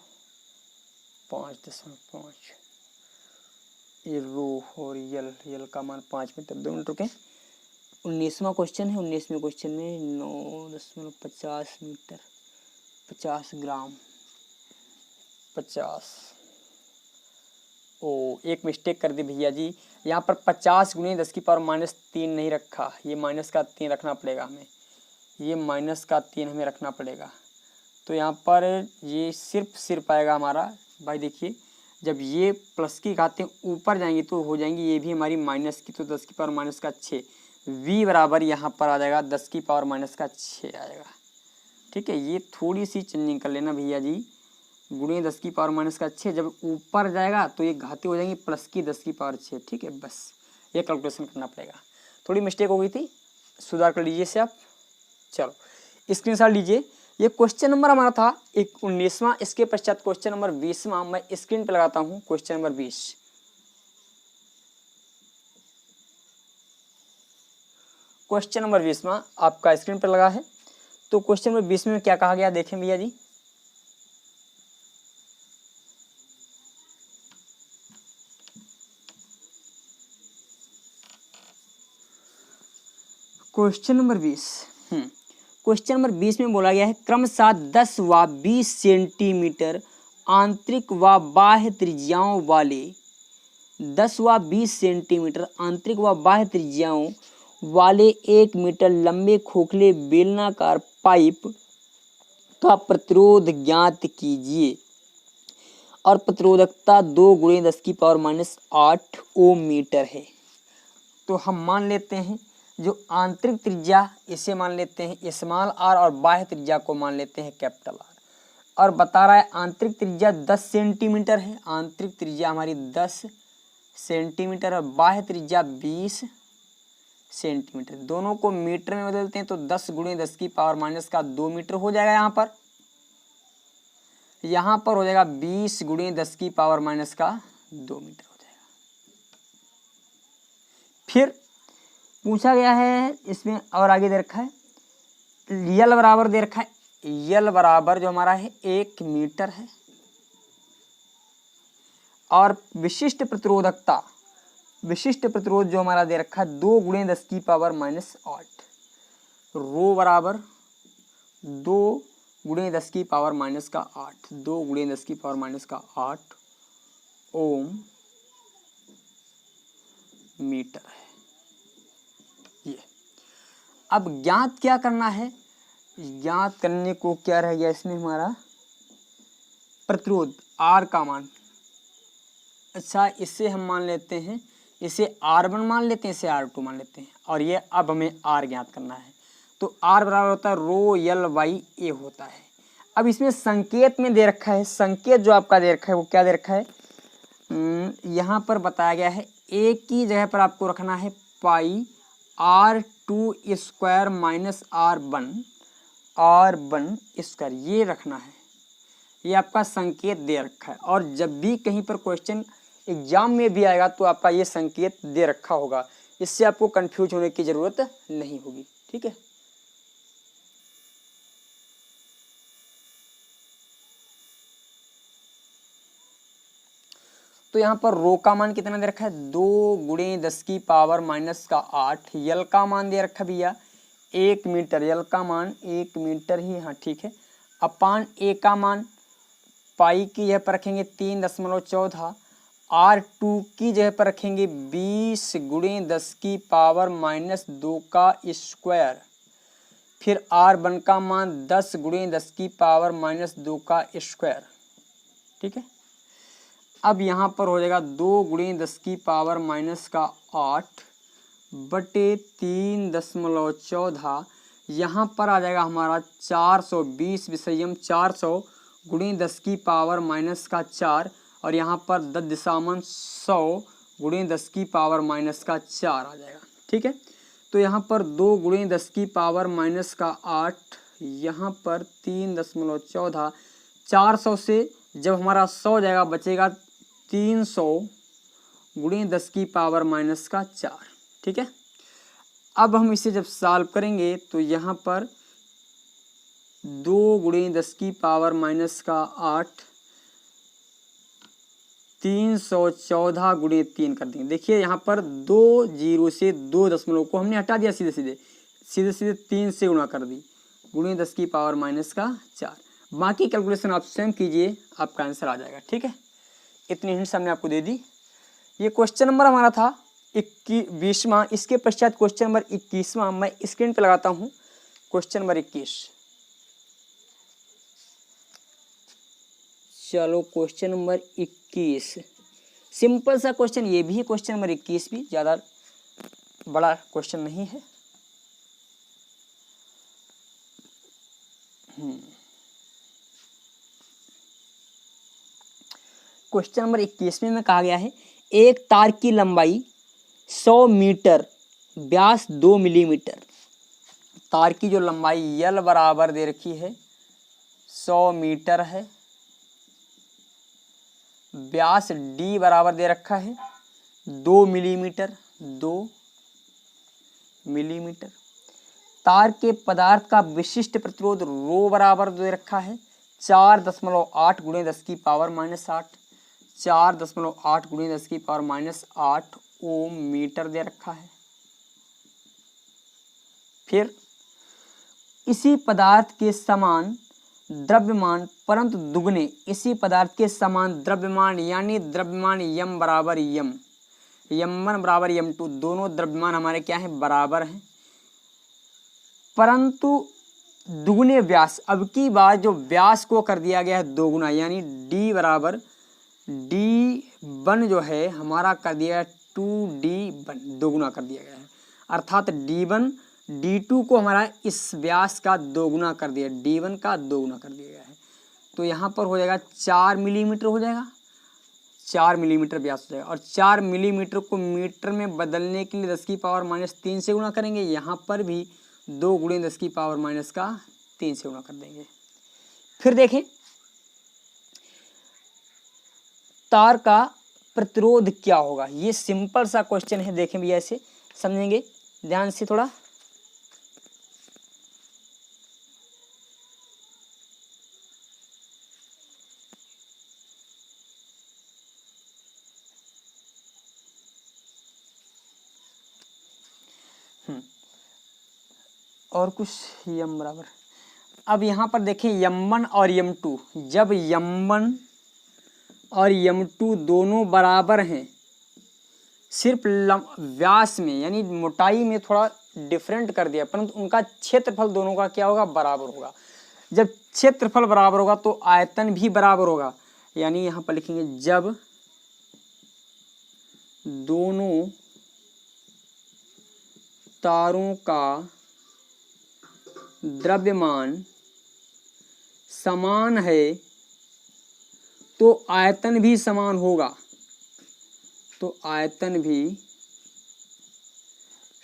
5.5 ये रो और यल का मान 5 मीटर। 2 मिनट रुके। 19वां क्वेश्चन है। 19वें क्वेश्चन में 9.50 मीटर 50 ग्राम 50 एक मिस्टेक कर दी भैया जी, यहाँ पर 50 गुणे 10 की पावर -3 नहीं रखा, ये -3 रखना पड़ेगा हमें, ये -3 हमें रखना पड़ेगा। तो यहाँ पर ये सिर्फ आएगा हमारा भाई, देखिए जब ये प्लस की घातें ऊपर जाएंगी तो हो जाएंगी ये भी हमारी माइनस की, तो 10 की पावर -6 v बराबर यहाँ पर आ जाएगा 10 की पावर -6 आएगा। ठीक है, ये थोड़ी सी चेंजिंग कर लेना भैया जी, गुणे 10 की पावर -6 जब ऊपर जाएगा तो ये घाते हो जाएंगी प्लस की 10 की पावर 6। ठीक है, बस ये कैलकुलेशन करना पड़ेगा। थोड़ी मिस्टेक हो गई थी, सुधार कर लीजिए इसे आप। चलो स्क्रीनशॉट लीजिए। ये क्वेश्चन नंबर हमारा था 19वां, इसके पश्चात क्वेश्चन नंबर 20वां मैं स्क्रीन पे लगाता हूँ। क्वेश्चन नंबर 20, क्वेश्चन नंबर 20वां आपका स्क्रीन पर लगा है। तो क्वेश्चन नंबर 20 में क्या कहा गया देखें भैया जी। क्वेश्चन नंबर 20, क्वेश्चन नंबर 20 में बोला गया है क्रमशः 10 व 20 सेंटीमीटर आंतरिक व बाह्य त्रिज्याओं वाले 10 व 20 सेंटीमीटर आंतरिक व बाह्य त्रिज्याओं वाले 1 मीटर लंबे खोखले बेलनाकार पाइप का प्रतिरोध ज्ञात कीजिए और प्रतिरोधकता 2 × 10⁻⁸ ओम मीटर है। तो हम मान लेते हैं जो आंतरिक त्रिज्या इसे मान लेते हैं स्मॉल आर और बाह्य त्रिज्या को मान लेते हैं कैपिटल आर। और बता रहा है आंतरिक त्रिज्या 10 सेंटीमीटर है, आंतरिक त्रिज्या हमारी 10 सेंटीमीटर और बाह्य त्रिज्या 20 सेंटीमीटर। दोनों को मीटर में बदलते हैं तो 10 × 10⁻2 मीटर हो जाएगा। यहाँ पर हो जाएगा 20 × 10⁻2 मीटर हो जाएगा। फिर पूछा गया है इसमें और आगे दे रखा है यल बराबर दे रखा है, यल बराबर जो हमारा है 1 मीटर है और विशिष्ट प्रतिरोधकता, विशिष्ट प्रतिरोध जो हमारा दे रखा है 2 × 10⁻8, रो बराबर 2 × 10⁻8, 2 × 10⁻8 ओम मीटर है। ये अब ज्ञात क्या करना है, ज्ञात करने को क्या रह गया इसमें हमारा प्रतिरोध R का मान। अच्छा इसे हम मान लेते हैं, इसे R1 मान लेते हैं, इसे R2 मान लेते हैं और ये अब हमें R ज्ञात करना है। तो R बराबर होता है रो यल बाई ए होता है। अब इसमें संकेत में दे रखा है, संकेत जो आपका दे रखा है वो क्या दे रखा है, यहाँ पर बताया गया है ए की जगह पर आपको रखना है पाई R2 square minus R1 square, ये रखना है। ये आपका संकेत दे रखा है और जब भी कहीं पर क्वेश्चन एग्जाम में भी आएगा तो आपका ये संकेत दे रखा होगा, इससे आपको कंफ्यूज होने की जरूरत नहीं होगी। ठीक है, तो यहाँ पर रो का मान कितना दे रखा है 2 × 10⁻⁸, यल का मान दे रखा भैया 1 मीटर, यल का मान 1 मीटर ही, हाँ ठीक है, अपान ए का मान पाई की जगह पर रखेंगे 3.14, R2 की जगह पर रखेंगे 20 × 10⁻2 का स्क्वायर, फिर R1 का मान 10 × 10⁻2 का स्क्वायर। ठीक है, अब यहाँ पर हो जाएगा 2 × 10⁻8 बटे 3.14, यहाँ पर आ जाएगा हमारा 420 विषयम 400 × 10⁻⁴ और यहाँ पर 10.100 × 10⁻⁴ आ जाएगा। ठीक है, तो यहाँ पर 2 × 10⁻8, यहाँ पर 3.14, 400 से जब हमारा 100 जाएगा बचेगा 300 × 10⁻⁴। ठीक है, अब हम इसे जब सॉल्व करेंगे तो यहाँ पर 2 × 10⁻⁸, 314 × 3 कर देंगे। देखिए यहाँ पर 2 जीरो से 2 दशमलव को हमने हटा दिया, सीधे सीधे 3 से गुणा कर दी × 10⁻⁴। बाकी कैलकुलेशन आप स्वयं कीजिए, आपका आंसर आ जाएगा। ठीक है, इतनी हिंट्स हमने आपको दे दी। ये क्वेश्चन नंबर हमारा था 20वां, इसके पश्चात क्वेश्चन नंबर 21वां मैं स्क्रीन पे लगाता हूँ। क्वेश्चन नंबर 21, चलो क्वेश्चन नंबर 21 सिंपल सा क्वेश्चन ये भी है। क्वेश्चन नंबर 21 भी ज़्यादा बड़ा क्वेश्चन नहीं है। क्वेश्चन नंबर 21 में कहा गया है एक तार की लंबाई 100 मीटर, व्यास 2 मिलीमीटर। तार की जो लंबाई L बराबर दे रखी है 100 मीटर है, व्यास D बराबर दे रखा है 2 मिलीमीटर, 2 मिलीमीटर। तार के पदार्थ का विशिष्ट प्रतिरोध रो बराबर दे रखा है 4.8 गुणे 10 की पावर -8, 4.8 गुणे 10 की पावर -8 ओम मीटर दे रखा है। फिर इसी पदार्थ के समान द्रव्यमान परंतु दुगने, इसी पदार्थ के समान द्रव्यमान यानी द्रव्यमान यम बराबर यम, यम1 बराबर यम2, दोनों द्रव्यमान हमारे क्या है बराबर हैं, परंतु दुगने व्यास। अब की बार जो व्यास को कर दिया गया है दोगुना, यानी D बराबर D1 जो है हमारा कर दिया है 2D1, दोगुना कर दिया गया है। अर्थात D1 D2 को हमारा इस व्यास का दोगुना कर दिया, D1 का दोगुना कर दिया गया है। तो यहाँ पर हो जाएगा 4 मिलीमीटर हो जाएगा, 4 मिलीमीटर व्यास हो जाएगा। और 4 मिलीमीटर को मीटर में बदलने के लिए 10 की पावर -3 से गुणा करेंगे। यहाँ पर भी 2 गुणे 10 की पावर -3 से गुणा कर देंगे। फिर देखें तार का प्रतिरोध क्या होगा। ये सिंपल सा क्वेश्चन है, देखें भैया ऐसे समझेंगे ध्यान से थोड़ा। और कुछ यम बराबर। अब यहाँ पर देखें यम1 और यम2, जब यम1 और यम2 दोनों बराबर हैं, सिर्फ व्यास में यानी मोटाई में थोड़ा डिफरेंट कर दिया, परंतु उनका क्षेत्रफल दोनों का क्या होगा बराबर होगा। जब क्षेत्रफल बराबर होगा तो आयतन भी बराबर होगा, यानी यहाँ पर लिखेंगे जब दोनों तारों का द्रव्यमान समान है तो आयतन भी समान होगा, तो आयतन भी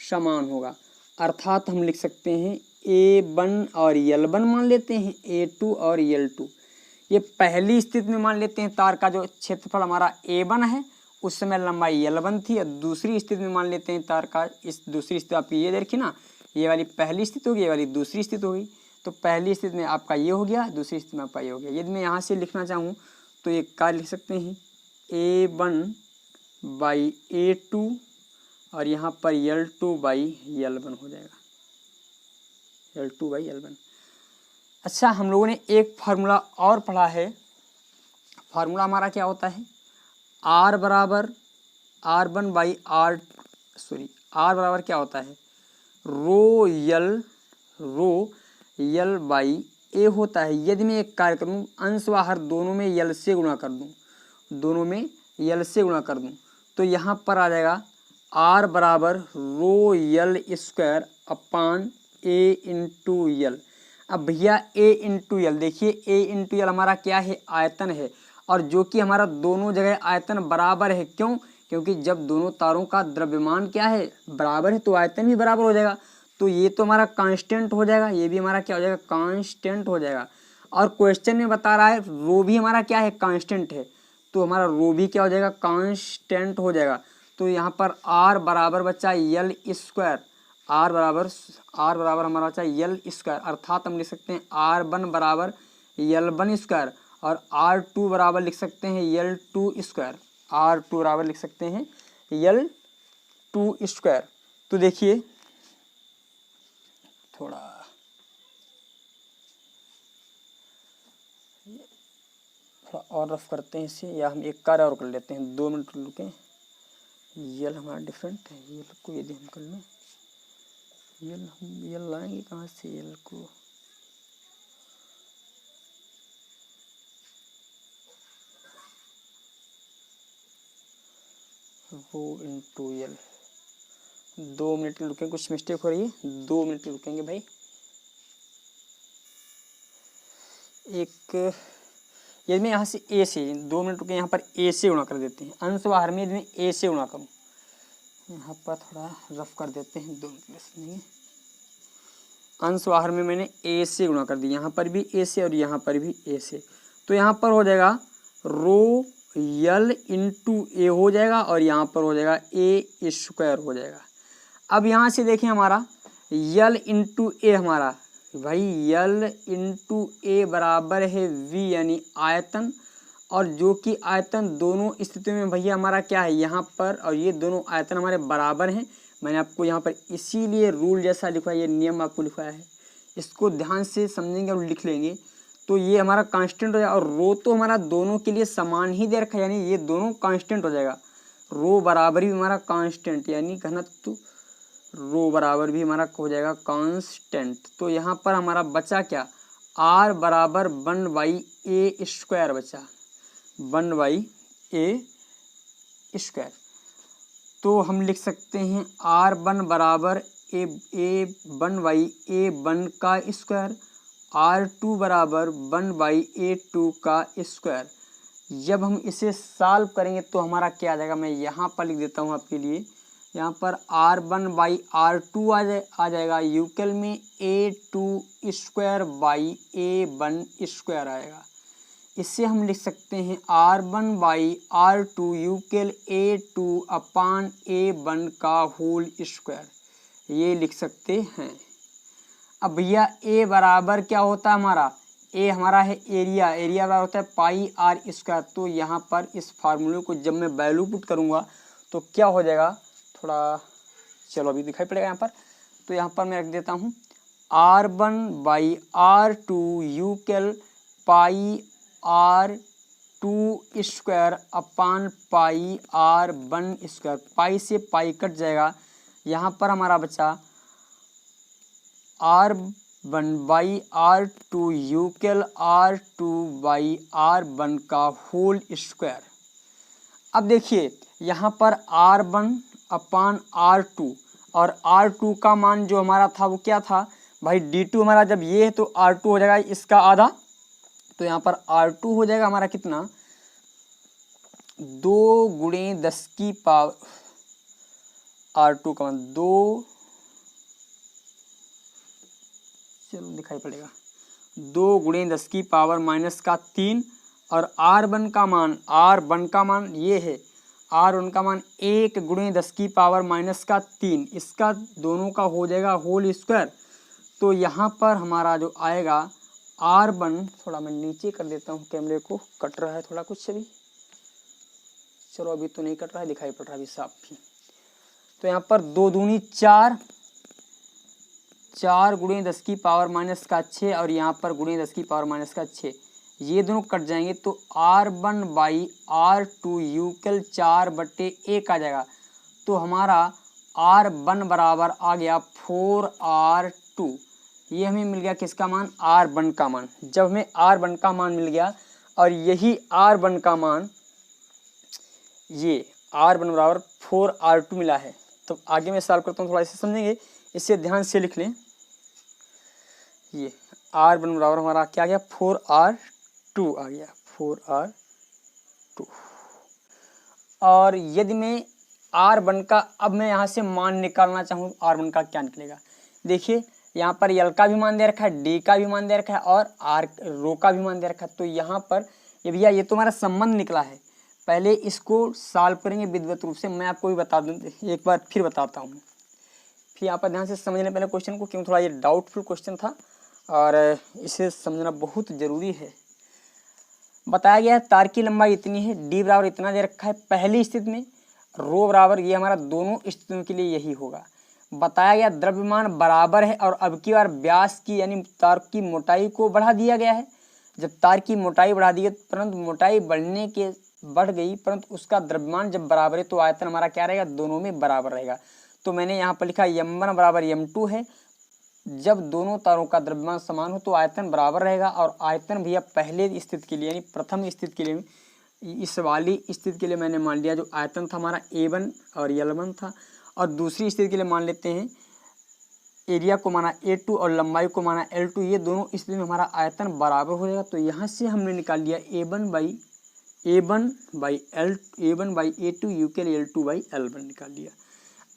समान होगा। अर्थात हम लिख सकते हैं A1 और L1 मान लेते हैं, A2 और L2। ये पहली स्थिति में मान लेते हैं तार का जो क्षेत्रफल हमारा A1 है उस समय लंबाई L1 थी, और दूसरी स्थिति में मान लेते हैं तार का, इस दूसरी स्थिति आपकी ये देखिए ना, ये वाली पहली स्थिति होगी, ये वाली दूसरी स्थिति होगी। तो पहली स्थिति में आपका ये हो गया, दूसरी स्थिति में आपका ये हो गया। यदि मैं यहाँ से लिखना चाहूँ तो ये क्या लिख सकते हैं A1/A2 और यहाँ पर L2/L1 हो जाएगा, L2/L1। अच्छा, हम लोगों ने एक फार्मूला और पढ़ा है। फार्मूला हमारा क्या होता है, R बराबर R1/R, R बराबर क्या होता है रो L/A होता है। यदि मैं एक कार्य करूँ अंश बाहर दोनों में L से गुणा कर दूँ, दोनों में L से गुणा कर दूँ, तो यहाँ पर आ जाएगा R बराबर रो L² upon A into L। अब भैया A इंटू L, देखिए A इंटू L हमारा क्या है आयतन है, और जो कि हमारा दोनों जगह आयतन बराबर है। क्यों? क्योंकि जब दोनों तारों का द्रव्यमान क्या है बराबर है तो आयतन भी बराबर हो जाएगा। तो ये तो हमारा कांस्टेंट हो जाएगा, ये भी हमारा क्या हो जाएगा कांस्टेंट हो जाएगा। और क्वेश्चन में बता रहा है रो भी हमारा क्या है कांस्टेंट है, तो हमारा रो भी क्या हो जाएगा कांस्टेंट हो जाएगा। तो यहाँ पर R बराबर बच्चा L², R बराबर हमारा बच्चा L²। अर्थात हम लिख सकते हैं R1 बराबर L1² और R2 बराबर लिख सकते हैं L2², R2 बराबर लिख सकते हैं L2²। तो देखिए थोड़ा और रफ करते हैं इसे, या हम एक कार्य और कर लेते हैं, 2 मिनट रुकें। L हमारा डिफरेंट है, L को यदि हम कर लें, L लाएंगे कहाँ से L को, रो इंटू L। 2 मिनट रुकें, कुछ मिस्टेक हो रही है, 2 मिनट रुकेंगे भाई। एक यदि मैं यहाँ से A से 2 मिनट रुके, यहाँ पर A से गुणा कर देते हैं, अंश बाहर में यदि मैं A से गुणा करूँ यहाँ पर थोड़ा रफ कर देते हैं, दोनों के लिए समझेंगे। अंश बाहर में मैंने ए से गुणा कर दिया, यहाँ पर भी ए से और यहाँ पर भी ए से, तो यहाँ पर हो जाएगा रो यल इंटू ए हो जाएगा और यहाँ पर हो जाएगा ए स्क्वायर हो जाएगा। अब यहाँ से देखें हमारा यल इंटू ए, हमारा भाई यल इंटू ए बराबर है वी यानी आयतन, और जो कि आयतन दोनों स्थितियों में भैया हमारा क्या है यहाँ पर, और ये दोनों आयतन हमारे बराबर हैं। मैंने आपको यहाँ पर इसीलिए रूल जैसा लिखवाया, ये नियम आपको लिखवाया है, इसको ध्यान से समझेंगे और लिख लेंगे तो ये हमारा कांस्टेंट हो जाएगा। और रो तो हमारा दोनों के लिए समान ही दे रखा है, यानी ये दोनों कांस्टेंट हो जाएगा। रो बराबर भी हमारा कांस्टेंट यानी घनत्व रो बराबर भी हमारा हो जाएगा कांस्टेंट। तो यहाँ पर हमारा बचा क्या, आर बराबर 1/a² बचा, 1/a²। तो हम लिख सकते हैं R1 बराबर a1/a1 का स्क्वायर, R2 बराबर 1/a2 का स्क्वायर। जब हम इसे सॉल्व करेंगे तो हमारा क्या आ जाएगा, मैं यहाँ पर लिख देता हूँ आपके लिए, यहाँ पर R1/R2 आ जाएगा, यूकेल में a2² आएगा। इससे हम लिख सकते हैं R1/R2 यूकेल a2/a1 का होल स्क्वायर, ये लिख सकते हैं। अब भैया ए बराबर क्या होता है हमारा, ए हमारा है एरिया, एरिया बराबर होता है πr²। तो यहाँ पर इस फार्मूले को जब मैं वैल्यू पुट करूँगा तो क्या हो जाएगा, थोड़ा चलो अभी दिखाई पड़ेगा यहाँ पर, तो यहाँ पर मैं रख देता हूँ R1/R2 यूकेल πr2² पाई से पाई कट जाएगा। यहाँ पर हमारा बचा R1/R2 यूकेल R2/R1 का होल स्क्वायर। अब देखिए यहाँ पर R1/R2 और R2 का मान जो हमारा था वो क्या था भाई, D2 हमारा जब ये है तो R2 हो जाएगा इसका आधा, तो यहाँ पर R2 हो जाएगा हमारा कितना, 2 × 10⁻, R2 का मान 2, चलो दिखाई पड़ेगा, 2 × 10⁻³ और R1 का मान ये है, R1 का मान 1 × 10⁻³ इसका दोनों का हो जाएगा होल स्क्वायर। तो यहाँ पर हमारा जो आएगा R1, थोड़ा मैं नीचे कर देता हूँ कैमरे को, कट रहा है थोड़ा कुछ अभी, चलो अभी तो नहीं कट रहा है, दिखाई पड़ रहा है अभी साफ भी। तो यहाँ पर 2 दूनी 4, 4 × 10⁻⁻6 और यहाँ पर × 10⁻⁻6, ये दोनों कट जाएंगे तो R1/R2 यूकेल 4/1 आ जाएगा। तो हमारा R1 बराबर आ गया 4R2, ये हमें मिल गया किसका मान, R1 का मान। जब हमें R1 का मान मिल गया और यही R1 का मान ये R1 बराबर 4R2 मिला है, तो आगे मैं सॉल्व करता हूँ, थोड़ा इसे समझेंगे, इसे ध्यान से लिख लें। ये R1 बराबर हमारा क्या आ गया, 4R2 आ गया, 4R2। और यदि मैं R1 का, अब मैं यहाँ से मान निकालना चाहूँ R1 का क्या निकलेगा, देखिए यहाँ पर L का भी मान दे रखा है, D का भी मान दे रखा है और R रो का भी मान दे रखा है। तो यहाँ पर ये भैया ये तो हमारा संबंध निकला है, पहले इसको सॉल्व करेंगे विधिवत रूप से, मैं आपको भी बता दूँ, एक बार फिर बताता हूँ, फिर यहाँ पर ध्यान से समझ लें पहले क्वेश्चन को, क्यों थोड़ा ये डाउटफुल क्वेश्चन था और इसे समझना बहुत ज़रूरी है। बताया गया है तार की लंबाई इतनी है, D बराबर इतना दे रखा है पहली स्थिति में, रो बराबर ये हमारा दोनों स्थितियों के लिए यही होगा। बताया गया द्रव्यमान बराबर है और अब की बार व्यास की यानी तार की मोटाई को बढ़ा दिया गया है। जब तार की मोटाई बढ़ा दी गई परंतु मोटाई बढ़ गई परंतु उसका द्रव्यमान जब बराबर है तो आयतन हमारा क्या रहेगा, दोनों में बराबर रहेगा। तो मैंने यहाँ पर लिखा M1 बराबर M2 है, जब दोनों तारों का द्रव्यमान समान हो तो आयतन बराबर रहेगा। और आयतन भैया पहले स्थिति के लिए यानी प्रथम स्थिति के लिए, इस वाली स्थिति के लिए मैंने मान लिया जो आयतन था हमारा A1 और L1 था, और दूसरी स्थिति के लिए मान लेते हैं एरिया को माना A2 और लंबाई को माना L2, ये दोनों स्थिति में हमारा आयतन बराबर हो जाएगा। तो यहाँ से हमने निकाल लिया A1/A2 यूकेल L2/L1 निकाल लिया।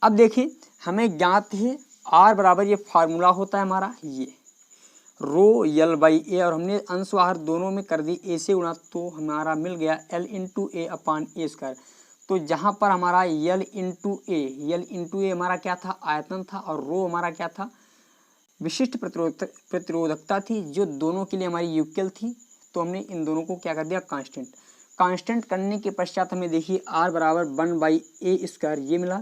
अब देखिए हमें ज्ञात है R बराबर ये फार्मूला होता है हमारा ये रो यल बाई ए, और हमने अंश बाहर दोनों में कर दी ए से गुणा, तो हमारा मिल गया L इंटू ए अपान ए स्क्वायर। तो जहाँ पर हमारा यल इंटू ए हमारा क्या था, आयतन था, और रो हमारा क्या था, विशिष्ट प्रतिरोधकता थी, जो दोनों के लिए हमारी यूक्ल थी। तो हमने इन दोनों को क्या कर दिया, कांस्टेंट करने के पश्चात हमें देखिए R बराबर 1/a² ये मिला।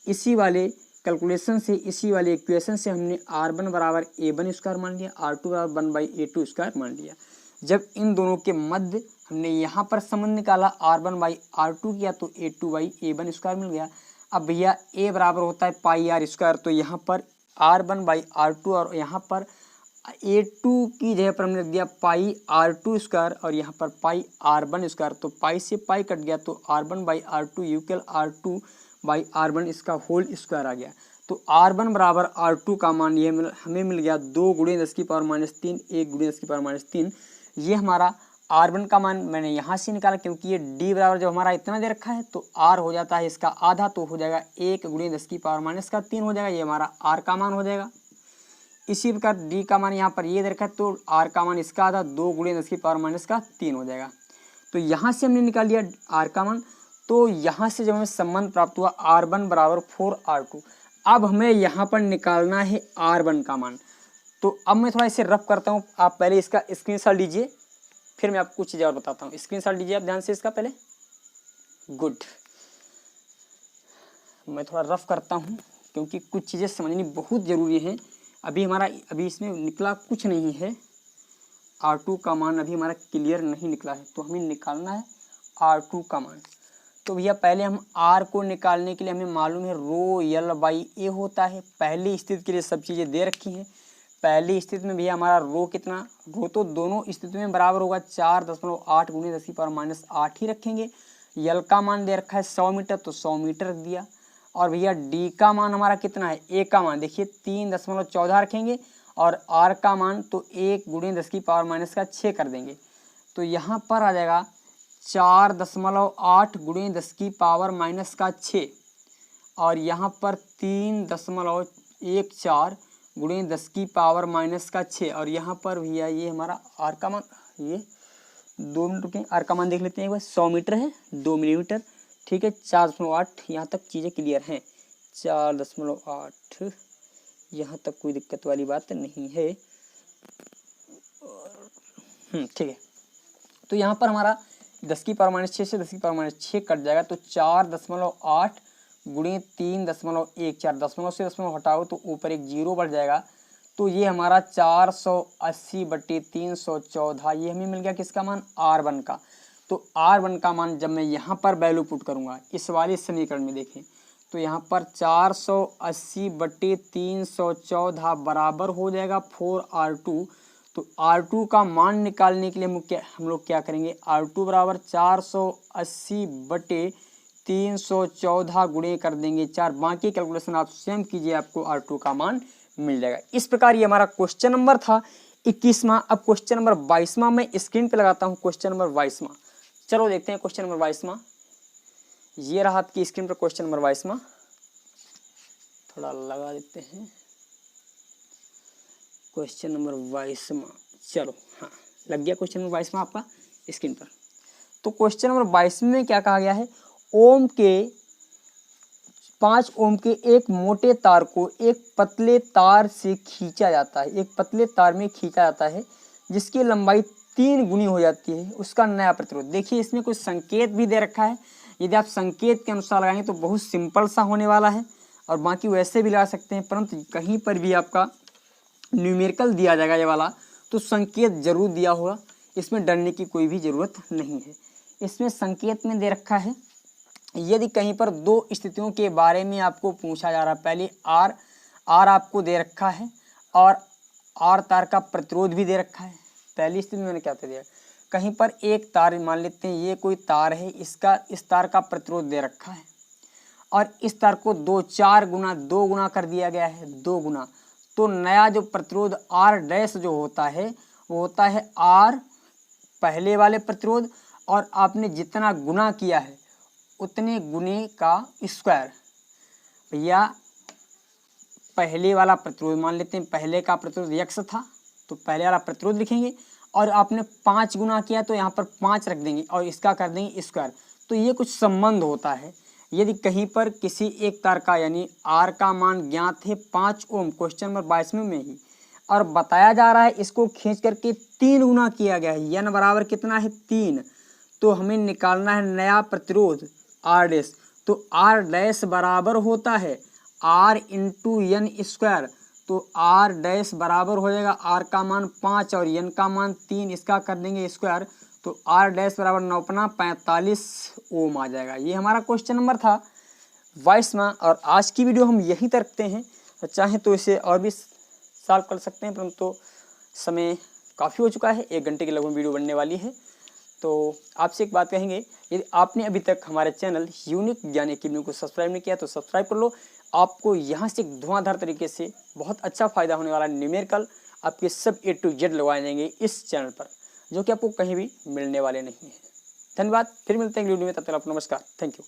इसी वाले कैलकुलेशन से, इसी वाले इक्वेशन से हमने R1 बराबर a1² मान लिया, R2 बराबर 1/a2² मान लिया। जब इन दोनों के मध्य हमने यहाँ पर संबंध निकाला R1/R2 किया तो a2/a1² मिल गया। अब भैया a बराबर होता है πr², तो यहाँ पर R1/R2 और यहाँ पर a2 की जगह पर हमने रख दिया πr2² और यहाँ पर πr1²। तो पाई से पाई कट गया, तो R1/R2 यूक्वल R2/R1 इसका होल स्क्वायर आ गया। तो R1 बराबर R2 का मान ये हमें मिल गया 2 × 10⁻³ 1 × 10⁻³ ये हमारा R1 का मान मैंने यहाँ से निकाला, क्योंकि ये D बराबर जब हमारा इतना दे रखा है तो R हो जाता है इसका आधा, तो हो जाएगा 1 × 10⁻³ हो जाएगा, ये हमारा R का मान हो जाएगा। इसी प्रकार D का मान यहाँ पर ये दे रखा है, तो R का मान इसका आधा 2 × 10⁻³ हो जाएगा। तो यहाँ से हमने निकाल लिया R का मान। तो यहाँ से जब हमें संबंध प्राप्त हुआ R1 बराबर 4R2, अब हमें यहाँ पर निकालना है R1 का मान। तो अब मैं थोड़ा इसे रफ करता हूँ, आप पहले इसका स्क्रीनशॉट लीजिए, फिर मैं आपको कुछ चीज़ें और बताता हूँ। स्क्रीनशॉट लीजिए आप ध्यान से इसका पहले। गुड, मैं थोड़ा रफ करता हूँ क्योंकि कुछ चीज़ें समझनी बहुत ज़रूरी है। अभी इसमें निकला कुछ नहीं है, R2 का मान अभी हमारा क्लियर नहीं निकला है, तो हमें निकालना है R2 का मान। तो भैया पहले हम R को निकालने के लिए हमें मालूम है रो यल बाई ए होता है। पहली स्थिति के लिए सब चीज़ें दे रखी हैं। पहली स्थिति में भैया हमारा रो कितना, रो तो दोनों स्थिति में बराबर होगा 4.8 × 10⁻8 ही रखेंगे। यल का मान दे रखा है 100 मीटर, तो 100 मीटर रख दिया। और भैया डी का मान हमारा कितना है, ए का मान देखिए 3.14 रखेंगे, और आर का मान तो 1 × 10⁻6 कर देंगे। तो यहाँ पर आ जाएगा 4.8 × 10⁻6 और यहाँ पर 3.14 × 10⁻6 और यहाँ पर भैया ये हमारा आर का मान, ये 2 मिनट रुकें, आर का मान देख लेते हैं एक बार। 100 मीटर है, 2 मिलीमीटर, ठीक है। 4.8 यहाँ तक चीज़ें क्लियर हैं। 4.8 यहाँ तक कोई दिक्कत वाली बात नहीं है, ठीक है। तो यहाँ पर हमारा 10⁻6 से 10⁻6 कट जाएगा, तो 4.8 × 3.14, दशमलव से दशमलव हटाओ तो ऊपर एक जीरो बढ़ जाएगा। तो ये हमारा 480/314 ये हमें मिल गया किसका मान, R1 का। तो R1 का मान जब मैं यहाँ पर वैल्यू पुट करूँगा इस वाले समीकरण में देखें, तो यहाँ पर 480/314 बराबर हो जाएगा 4R2। तो R2 का मान निकालने के लिए हम लोग क्या करेंगे, R2 बराबर 480/314 गुणे कर देंगे 4। बाकी कैलकुलेशन आप स्वयं कीजिए, आपको R2 का मान मिल जाएगा। इस प्रकार ये हमारा क्वेश्चन नंबर था 21वां। अब क्वेश्चन नंबर 22वां मैं स्क्रीन पे लगाता हूँ। क्वेश्चन नंबर 22वां, चलो देखते हैं क्वेश्चन नंबर 22वां। ये रहा आपकी स्क्रीन पर क्वेश्चन नंबर 22वां, थोड़ा लगा देते हैं। क्वेश्चन नंबर 22वां, चलो हाँ लग गया क्वेश्चन नंबर 22वां आपका स्क्रीन पर। तो क्वेश्चन नंबर 22 में क्या कहा गया है, 5 ओम के एक मोटे तार को एक पतले तार से खींचा जाता है, एक पतले तार में खींचा जाता है जिसकी लंबाई 3 गुनी हो जाती है, उसका नया प्रतिरोध। देखिए इसमें कुछ संकेत भी दे रखा है, यदि आप संकेत के अनुसार लगाएंगे तो बहुत सिंपल सा होने वाला है, और बाकी वैसे भी लगा सकते हैं, परंतु कहीं पर भी आपका न्यूमेरिकल दिया जाएगा ये वाला तो संकेत जरूर दिया होगा, इसमें डरने की कोई भी ज़रूरत नहीं है। इसमें संकेत में दे रखा है, यदि कहीं पर 2 स्थितियों के बारे में आपको पूछा जा रहा है, पहले आर आपको दे रखा है और आर तार का प्रतिरोध भी दे रखा है। पहली स्थिति में मैंने क्या दिया, कहीं पर एक तार मान लेते हैं, ये कोई तार है, इस तार का प्रतिरोध दे रखा है और इस तार को 2 गुना कर दिया गया है, 2 गुना। तो नया जो प्रतिरोध आर डैश जो होता है वो होता है आर पहले वाले प्रतिरोध, और आपने जितना गुना किया है उतने गुने का स्क्वायर। भैया पहले वाला प्रतिरोध मान लेते हैं, पहले का प्रतिरोध x था तो पहले वाला प्रतिरोध लिखेंगे और आपने 5 गुना किया तो यहाँ पर 5 रख देंगे और इसका कर देंगे स्क्वायर। तो ये कुछ संबंध होता है। यदि कहीं पर किसी एक तार का यानी R का मान ज्ञात है 5 ओम, क्वेश्चन नंबर 22 में ही, और बताया जा रहा है इसको खींच करके 3 गुना किया गया है, n बराबर कितना है 3, तो हमें निकालना है नया प्रतिरोध R डैश। तो R डैश बराबर होता है R इंटू एन स्क्वायर। तो R डैश बराबर हो जाएगा R का मान 5 और n का मान 3, इसका कर देंगे स्क्वायर। तो R डैश बराबर 9×45 ओम आ जाएगा। ये हमारा क्वेश्चन नंबर था 22वां और आज की वीडियो हम यहीं तक रखते हैं। तो चाहें तो इसे और भी सॉल्व कर सकते हैं, परंतु समय काफ़ी हो चुका है, 1 घंटे की लगभग वीडियो बनने वाली है। तो आपसे एक बात कहेंगे, यदि आपने अभी तक हमारे चैनल यूनिक ज्ञान एकेडमी को सब्सक्राइब नहीं किया तो सब्सक्राइब कर लो। आपको यहाँ से धुआंधार तरीके से बहुत अच्छा फ़ायदा होने वाला न्यूमेरिकल आपके सब A to Z लगवाए जाएंगे इस चैनल पर, जो कि आपको कहीं भी मिलने वाले नहीं हैं। धन्यवाद, फिर मिलते हैं वीडियो में, तब तक आपको नमस्कार, थैंक यू।